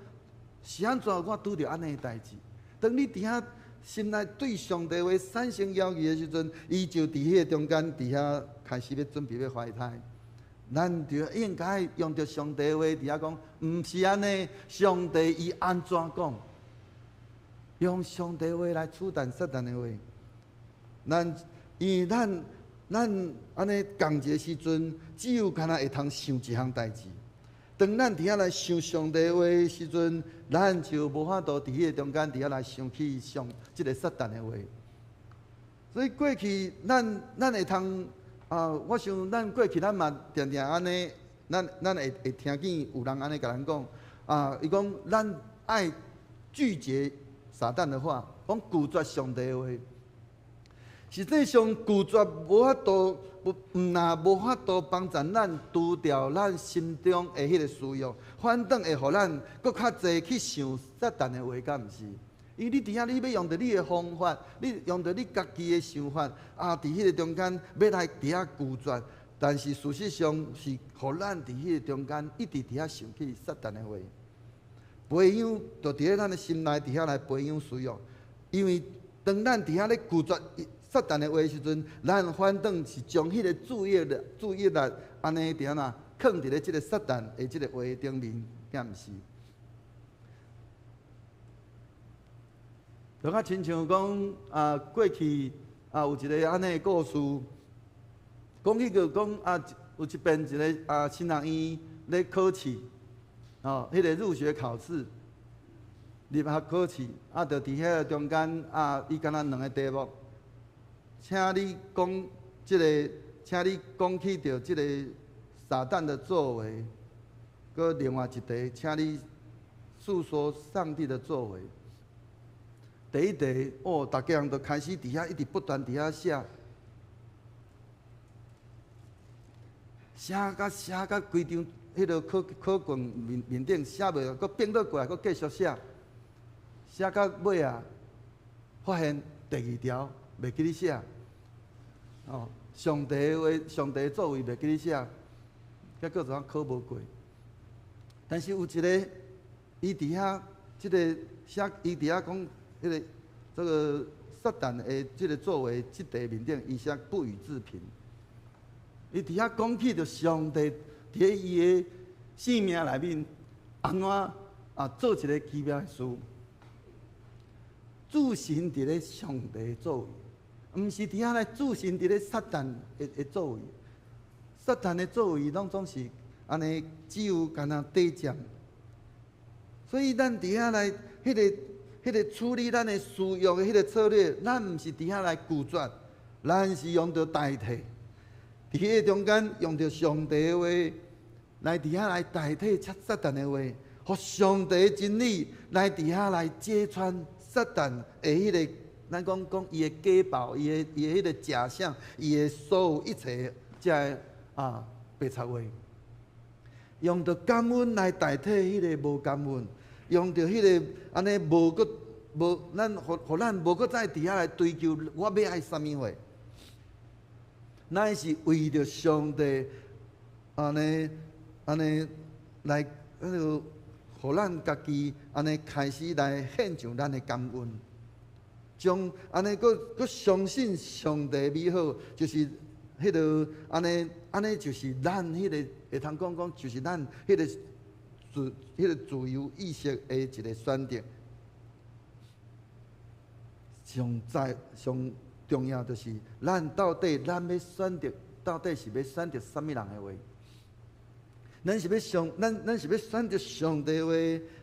是安怎我拄着安尼的代志？当你伫遐心内对上帝话产生犹豫的时阵，伊就伫迄个中间伫遐开始要准备要怀胎。咱就应该用着上帝的话伫遐讲，毋是安尼。上帝伊安怎讲？用上帝的话来取代撒旦的话。因为咱安尼共一个时阵，只有干那会通想一项代志。当咱伫遐来想上帝话的时阵，咱就无法度伫迄个中间伫遐来想起即个撒旦的话。所以过去咱会通我想咱过去咱嘛定定安尼，咱会听见有人安尼甲咱讲伊讲咱爱拒绝撒旦的话，讲拒绝上帝的话。实际上拒绝无法度，若无法度帮助咱除掉咱心中的迄个需要，反倒会互咱搁较侪去想撒旦的话，敢毋是？因为你伫遐，你要用着你的方法，你用着你家己的想法伫迄个中间要来伫遐拒绝，但是事实上是互咱伫迄个中间一直伫遐想起撒旦的话，培养就伫咧咱的心内伫遐来培养需要，因为当咱伫遐咧拒绝撒旦的话的时阵，咱反倒是将迄个注意力安尼伫遐呐，放伫咧即个撒旦的即个话顶面，敢毋是？就较亲像讲过去有一个安尼的故事，讲迄个讲有一遍一个新人院咧考试，迄个入学考试、入学考试，就伫遐中间伊敢若两个题目。请你讲请你讲起着即个撒旦的作为，搁另外一题，请你诉说上帝的作为。第一题，大家人都开始伫遐一直不断伫遐写，写到规张迄个考卷面顶写袂，搁变倒过来，搁继续写，写到尾发现第二条袂记咧写。上帝的话，上帝的作为袂记咧写，结果就考无过。但是有一个，伊伫遐即个写，伊伫遐讲迄个这个撒旦的即个作为，即题面顶伊写不予置评。伊伫遐讲起着上帝伫伊的生命内面安怎做一个奇妙的事，自信伫咧上帝的作为。毋是伫遐来自信伫咧撒旦的作为，撒旦的作为拢总是安尼，只有干那短暂。所以咱伫遐来迄个处理咱的需要的迄个策略，咱毋是伫遐来拒绝，咱是用着代替。伫迄个中间用着上帝的话来伫遐来代替撒旦的话，互上帝的真理来伫遐来揭穿撒旦的迄个。咱讲伊的假报，伊的迄个假象，伊的所有一切，即个白贼话，用着感恩来代替迄个无感恩，用着迄个安尼无咱互咱无搁再伫遐来追求我要爱啥物货，咱是为着上帝安尼来互咱家己安尼开始来献上咱的感恩。将安尼，搁相信上帝美好，就是迄个安尼，就是咱迄个会通讲，就是咱迄个自由意识的一个选择。上重要就是，咱到底要选择，到底是要选择啥物人的话？咱是要选择上帝的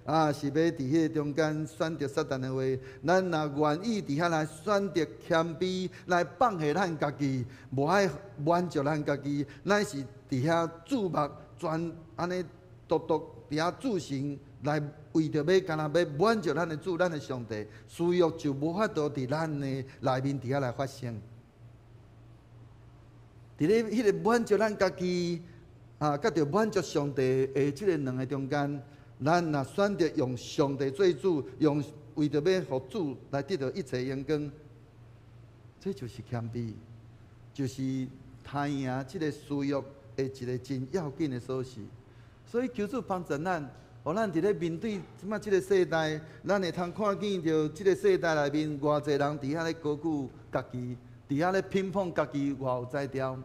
话，是要伫迄个中间选择撒旦的话。咱若愿意伫遐来选择谦卑，来放下咱家己，无爱满足咱家己，咱是伫遐注目专安尼独伫遐自行来为着要干那要满足咱的主，咱的上帝，需要就无法度伫咱的内面伫遐来发生。伫咧迄个满足咱家己。甲着满足上帝的即个两个中间，咱若选择用上帝做主，用为着要互主来得到一切荣光，这就是谦卑，就是太赢即个私欲的一个真要紧的锁匙。所以求主帮助咱，互咱伫咧面对即马即个世代，咱会通看见着即个世代内面偌济人伫遐咧高举家己，伫遐咧批判家己偌有才调。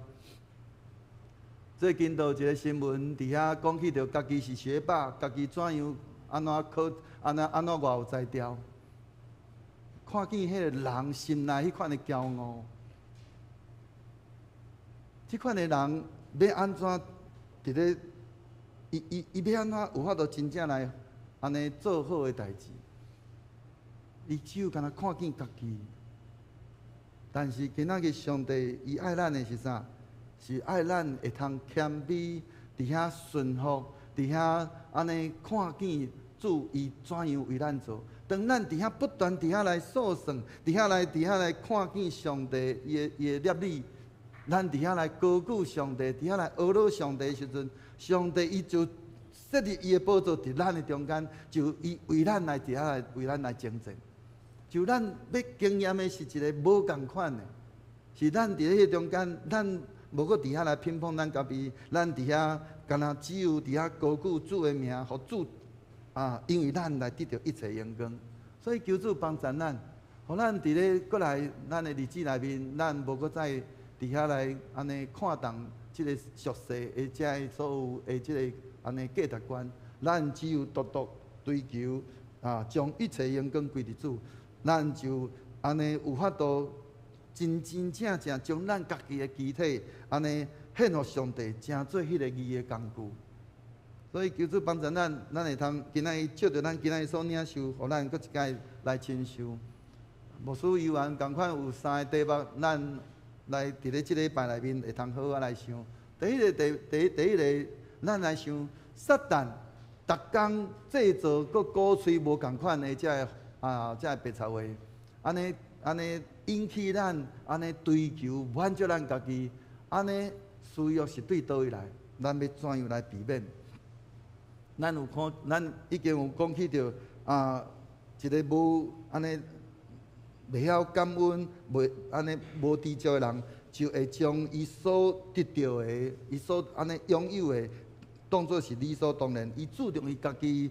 最近有一个新闻，伫遐讲起着家己是学霸，家己怎样安怎考，安怎偌有才调。看见迄个人心内迄款的骄傲，即款的人要安怎伫咧伊要安怎有法度真正来安尼做好诶代志？伊只有干那看见家己。但是今仔日上帝伊爱咱诶是啥？是爱咱会通谦卑，伫遐顺服，伫遐安尼看见主伊怎样为咱做。当咱伫遐不断伫遐来诉算，伫遐来看见上帝伊诶业力，咱伫遐来高举上帝，伫遐来学习上帝诶时阵，上帝伊就设立伊诶宝座伫咱诶中间，就伊为咱来伫遐来为咱来征战。就咱要经验的是一个无共款的，是咱伫迄中间，咱无搁伫遐来评判咱家己，咱伫遐干那只有伫遐高举主的名，互主因为咱来得到一切荣光。所以求主帮助咱，互咱伫咧过来咱的日子内面，咱无搁再伫遐来安尼看重即个俗世的遮所有的即个安尼价值观，咱只有独独追求将一切荣光归伫主。咱就安尼有法度真正将咱家己的机体安尼献予上帝，成做迄个义的工具。所以求主帮助咱会通今仔日照着咱今仔日所领受，互咱搁一摆来亲受。牧师游完共款有3个题目，咱来伫咧即礼拜内面会通好好来想。第一个，咱来想撒旦逐工制造搁鼓吹无共款的遮个。这白操话，安尼引起咱安尼追求满足咱家己，安尼需要是对倒位来？咱要怎样来避免？咱已经有讲起着一个无安尼袂晓感恩、袂安尼无知足的人，就会将伊所得到的、伊所安尼拥有的。当作是理所当然，伊注重伊家己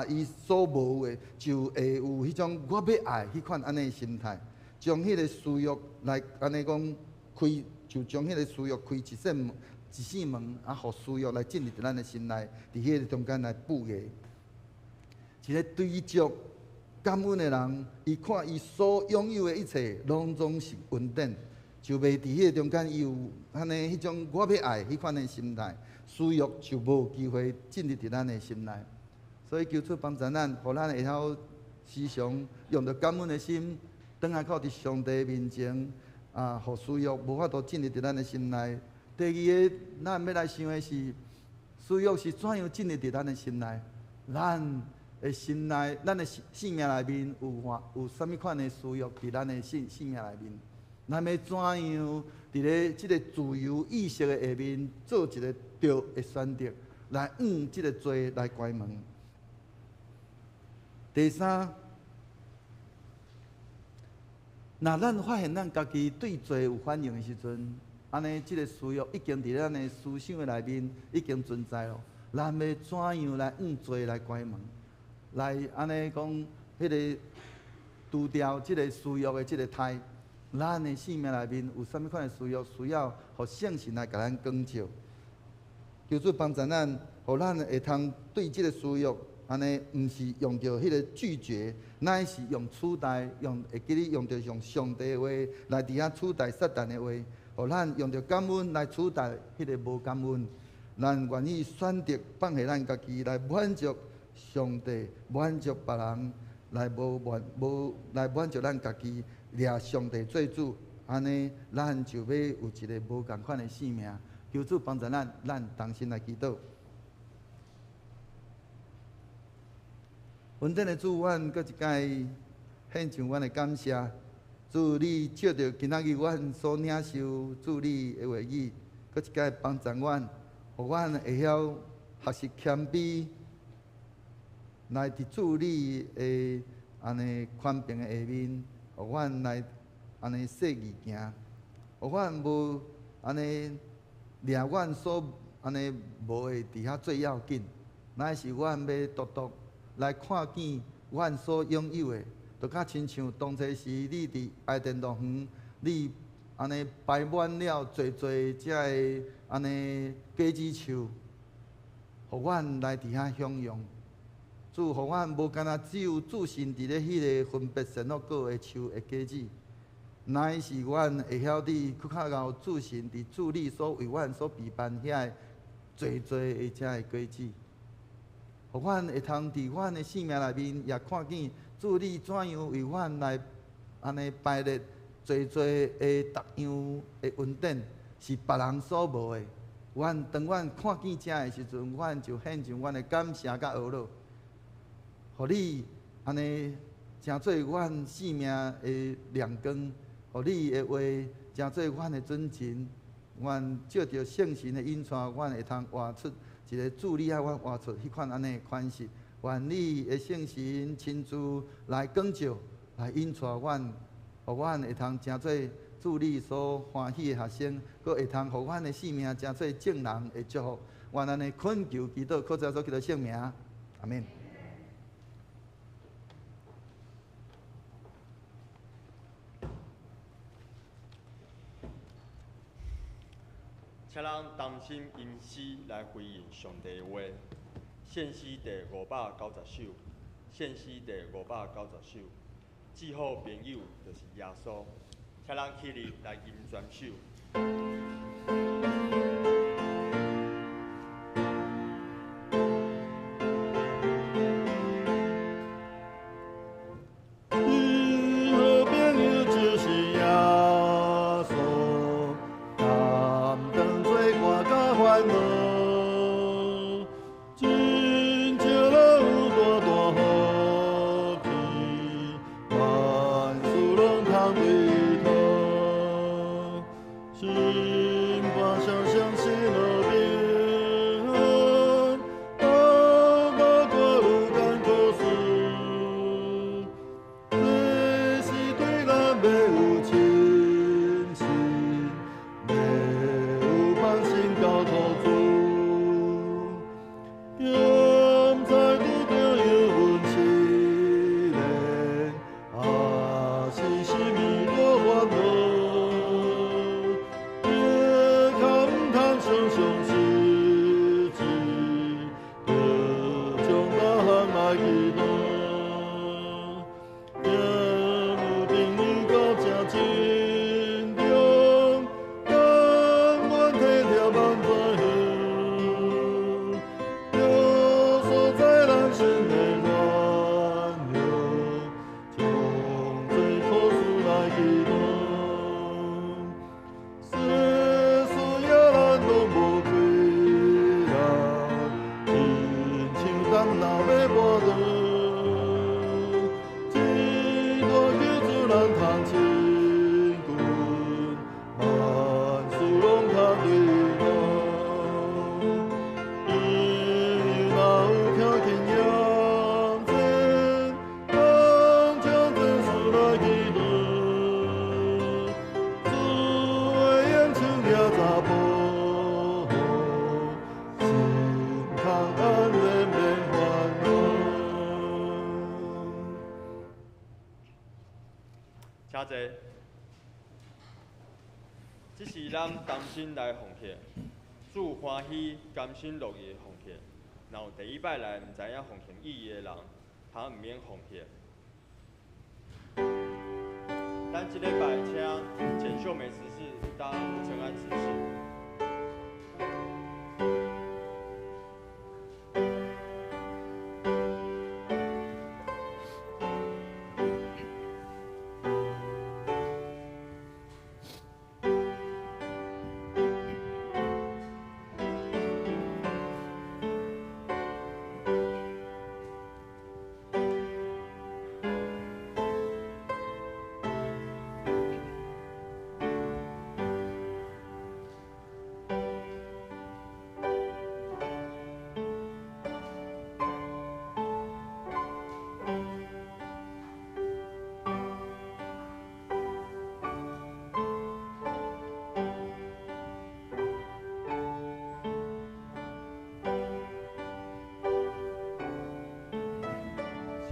伊所无的，就会有迄种我要爱迄款安尼的心态，将迄个私欲来安尼讲开，就将迄个私欲开一扇门，互私欲来进入咱的心内，伫迄个中间来布下。一个追逐感恩的人，伊看伊所拥有的一切，拢总是稳定，就袂伫迄个中间有安尼迄种我要爱迄款的心态。私欲就无机会进入伫咱的心内，所以求主帮助咱，互咱会晓时常用着感恩的心，倒来靠伫上帝面前，互私欲无法度进入伫咱的心内。第二个，咱要来想的是，私欲是怎样进入伫咱的心内？咱的心内，咱的性命内面有啥物款的私欲伫咱的性命内面？咱要怎样伫咧即个自由意识的下面，做一个对的选择，来即个罪来关门？第三，若咱发现咱家己对罪有反应的时阵，安尼即个私欲已经伫咱的思想的内面已经存在咯。咱要怎样来罪来关门？来安尼讲，迄个除掉即个私欲的即个态。咱的生命内面有啥物款的需要，互圣神来甲咱光照。求主帮助咱，互咱会通对即个需要，安尼毋是用着迄个拒绝，乃是用取代，会记哩用着用上帝的话来伫遐取代撒旦的话，互咱用着感恩来取代迄个无感恩。咱愿意选择放下咱家己来满足上帝，满足别人，来满足咱家己。掠上帝做主，安尼咱就要有一个无共款的生命。求主帮助咱同心来祈祷。稳定的主，阮搁一摆献上阮的感谢。主，你借着今仔日阮所领受主你的话语，搁一摆帮助阮，互阮会晓学习谦卑，来伫主你的安尼宽平的下面。互阮来安尼说义行，互阮无安尼掠阮所安尼无的伫遐最要紧，乃是阮要独独来看见阮所拥有的，就较亲像当初时你伫爱甸乐园，你安尼摆满了侪遮个安尼果子树，互阮来伫遐享用。主，互阮无干那只有注心伫咧迄个分别善恶果的树的果子，乃是阮会晓伫更较有注心伫主你所为阮所备办遐个侪的遮个果子。互阮会通伫阮的生命内面，也看见主你怎样为阮来安尼排列侪的逐样的恩典，是别人所无的。当阮看见这的时阵，阮就献上阮的感谢甲懊恼，互你安尼成做阮生命的亮光，互你的话成做阮的准绳。阮借着圣神的引带，阮会通活出一个主你爱阮活出迄款安尼的款式。愿你的圣神亲自来光照，来引带阮，互阮会通成做主你所欢喜的学生，佮会通互阮的生命成做正人的祝福。愿安尼恳求祈祷，靠着所基督圣名，阿免。请咱同心吟诗来回应上帝的话。献诗第590首，献诗第590首。至好朋友就是耶稣，请咱起立来吟全首。请坐，这是咱甘心来奉献，主欢喜甘心乐意奉献。然后第一摆来唔知影奉献意义的人，他唔免奉献。咱这礼拜请简秀美执事当陈安执事。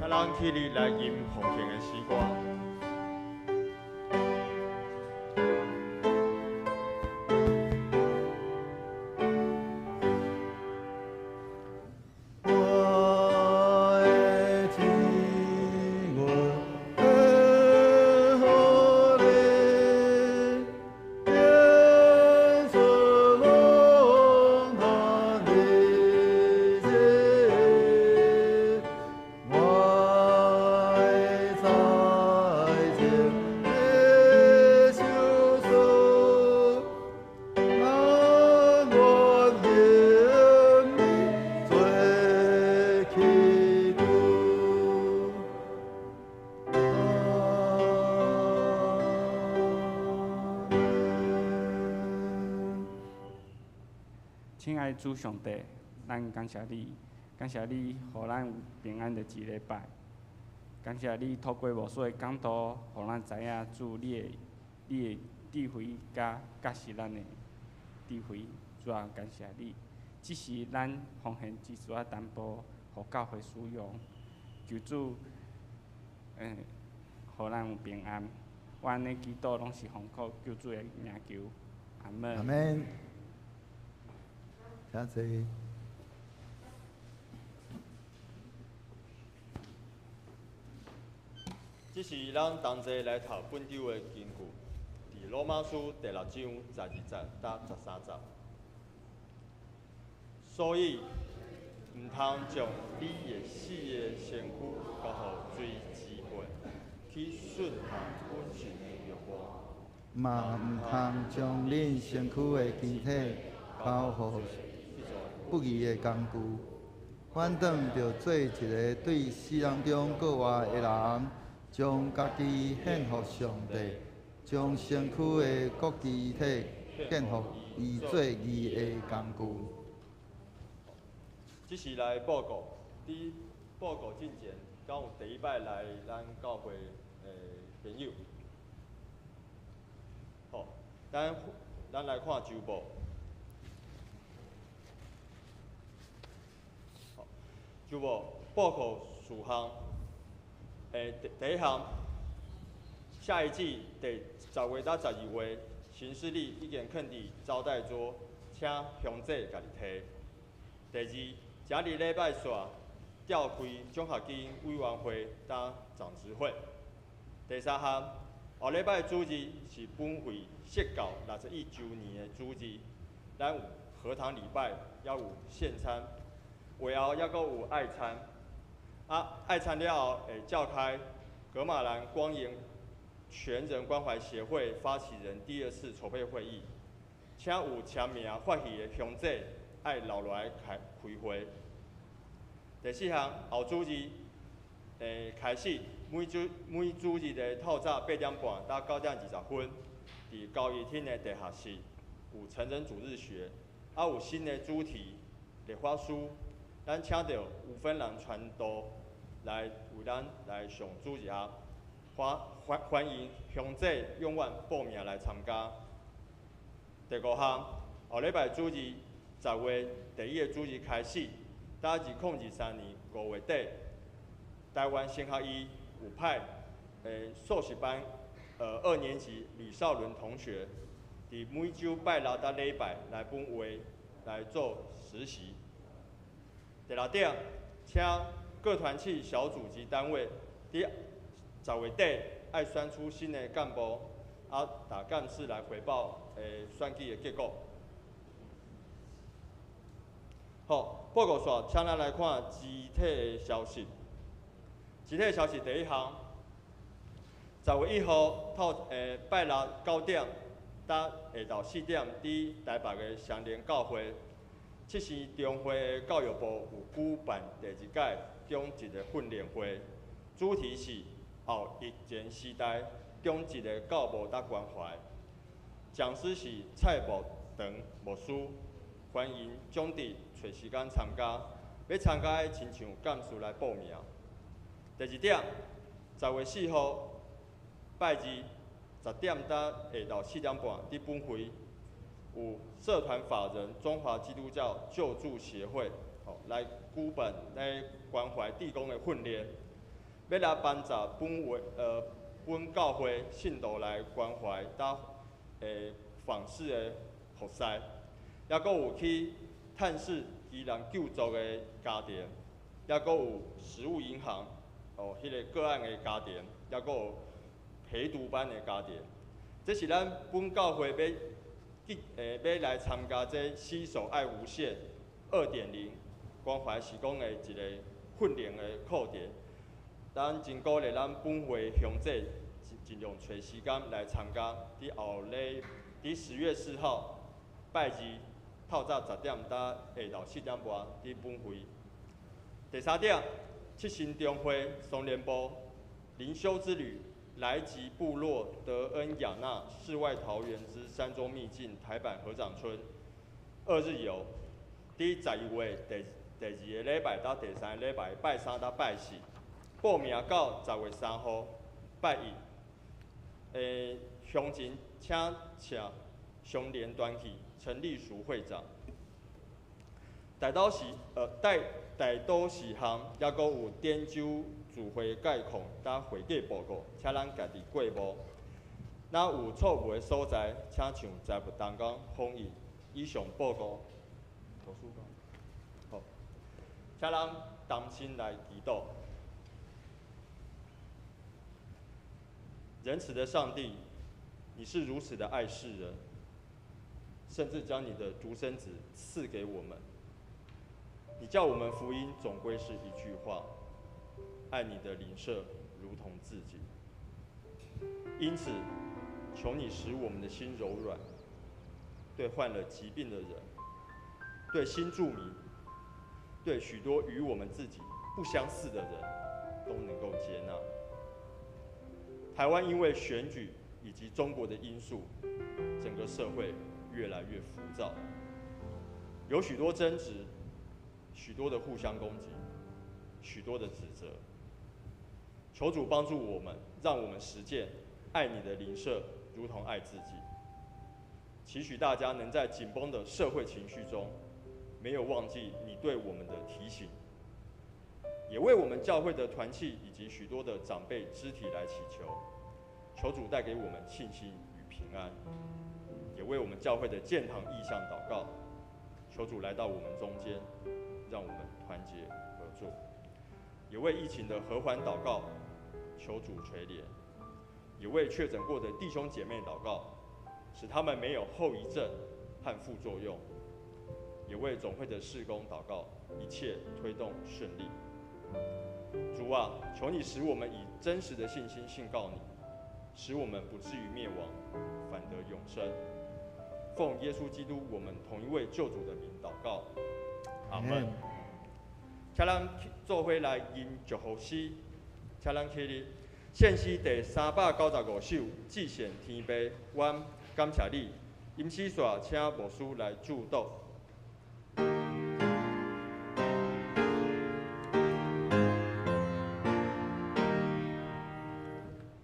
请咱起立来吟奉献的诗歌。我亲爱的主上帝，咱感谢你，感谢你，互咱有平安的一礼拜。感谢你透过无数的讲道，互咱知影主你的智慧甲是咱的智慧。主啊，感谢你，只是咱奉献之事啊淡薄，互教会使用。求主，互咱有平安。我安尼祈祷拢是奉靠救主的名求，阿门。阿门。请坐。这是咱同齐来读本周的经句，伫罗马书第6章12节到13节。所以，毋通将你的死的身躯交互罪支配，去顺从本性的欲望。嘛毋通将恁身躯的身体交互不义的工具，反倒着做一个对世人中各活的人，将家己献互上帝，将身躯的各肢体献互伊做义的工具。这是来报告，伫报告之前，敢有第一摆来咱教会的朋友。好，咱来看周报。好，周报报告事项，第一项，下一季第10月到12月，行事历已经放伫招待桌，请乡姐家己摕。第二，这日礼拜四召开奖学金委员会搭长执会。第三项，后礼拜主日是本会设教61周年的主日，咱有和堂礼拜，也有献餐，会后也阁有爱餐。爱餐了后会召开格马兰光影全人关怀协会发起人第2次筹备会议，请有签名发起的乡姐爱留来开会。第4项，后主日开始，每主日的透早8点半到9点20分，伫高一厅的地下室有成人主日学，有新的主题立法书，咱请到吴芬兰传道来为咱来上主日学，欢迎乡姐踊跃报名来参加。第5项，后礼拜主日10月第1个主日开始，到2023年5月底，台湾新学医有派硕士班2年级吕少伦同学，伫每周拜六到礼拜来本会来做实习。第6点，请各团契小组及单位伫10月底爱选出新的干部，打干事来汇报选举的结果。好，报告煞，请咱来看具体的消息。具体的消息第一项，10月1号拜六9点到下昼4点，伫台北的双连教会，这是中华教育部有举办第2届中职的训练会，主题是后疫情时代中职的教务搭关怀，讲师是蔡慕长牧师，欢迎总职找时间参加，要参加的亲像干事来报名。第2点，10月4号拜二10点到下昼4点半，伫本会有社团法人中华基督教救助协会，来举办来关怀义工的训练，要来帮助本教会信徒来关怀到访视的服侍，也阁有去探视疑难救助的家庭，也阁有食物银行迄个个案的家庭，也阁有陪读班的家庭。这是咱本教会要来参加这携手爱无限2.0关怀事工的一个训练的课程。咱真鼓励咱本会乡姐尽量找时间来参加。伫10月4号拜二透早10点到下昼4点半，伫本会。第3点，七星中会松联部灵修之旅，莱吉部落德恩雅纳世外桃源之山中秘境台版合掌村2日游，伫11月第2个礼拜到第3个礼拜，拜3到拜4，报名到10月3号，拜1。详情请请雄联团体陈立淑会长。大都市项，抑阁有滇州自会概况甲会计报告，请咱家己过目。若有错误的所在，请向财务担当反映。以上报告，图书馆。好，请咱同心来祈祷。仁慈的上帝，你是如此的爱世人，甚至将你的独生子赐给我们。你叫我们福音总归是一句话：爱你的邻舍如同自己。因此，求你使我们的心柔软，对患了疾病的人，对新住民，对许多与我们自己不相似的人，都能够接纳。台湾因为选举以及中国的因素，整个社会越来越浮躁，有许多争执，许多的互相攻击，许多的指责。求主帮助我们，让我们实践爱你的邻舍如同爱自己。期许大家能在紧绷的社会情绪中，没有忘记你对我们的提醒，也为我们教会的团契以及许多的长辈肢体来祈求，求主带给我们信心与平安，也为我们教会的建堂意向祷告，求主来到我们中间，让我们团结合作，也为疫情的和缓祷告，求主垂怜，也为确诊过的弟兄姐妹祷告，使他们没有后遗症和副作用，也为总会的事工祷告，一切推动顺利。主啊，求你使我们以真实的信心信告你，使我们不至于灭亡，反得永生。奉耶稣基督我们同一位救主的名祷告，阿门。请咱做伙来吟祝福诗，请咱起立。献诗第395首，祭献天父，阮感谢你。吟诗煞请牧师来祝祷。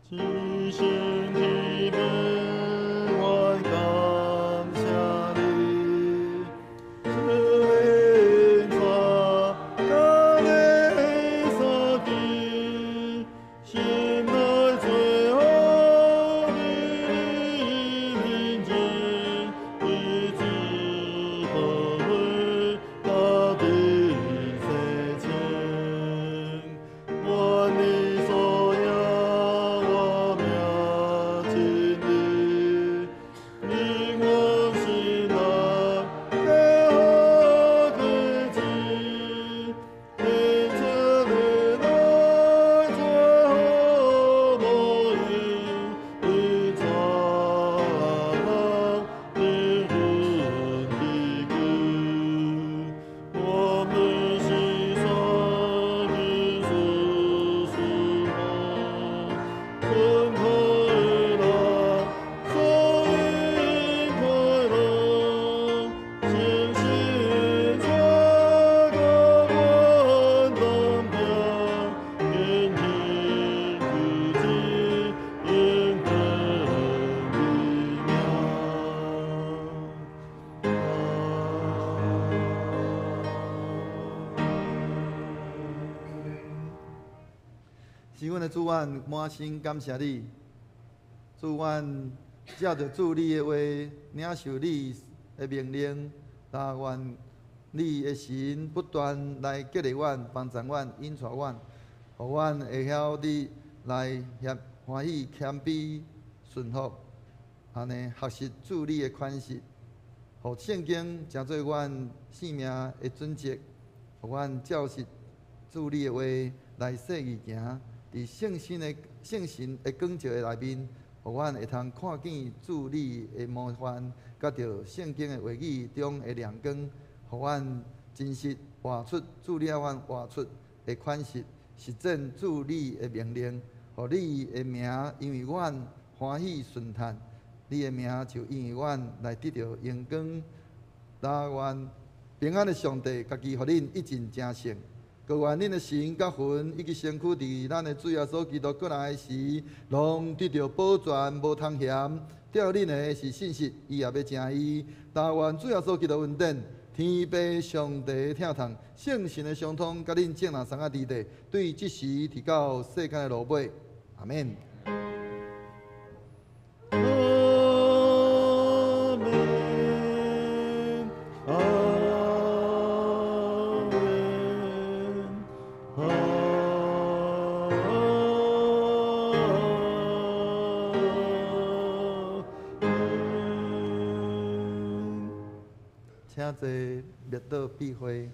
祭献天父，阮感谢你。是阮的主，阮满心感谢你。主，阮照着主你的话，领受你的命令，但愿你的神不断来激励阮、帮助阮、引带阮，互阮会晓你来欢喜、谦卑、顺服，安尼学习主你的款式，互圣经成做阮性命的准则，互阮照实主你的话来说义行。伫圣神的光照的内面，互阮会通看见主你的模范，甲着圣经的话语中的亮光，互阮真实活出主你阮活出的款式，实践主你的命令，互你的名因为阮欢喜顺叹，你的名就因为阮来得到荣光。但愿平安的上帝，家己互恁一尽正胜。各愿恁的心、甲魂以及身躯，伫咱的主耶稣基督过来时，拢得到保全，无通险。吊恁的是信实，伊也要正义。但愿主耶稣基督恩典、天父上帝疼痛、圣神的相通，甲恁正人三个伫地，对即时提到世间的落尾。阿免。阿免。阿免。阿请坐，灭道避讳。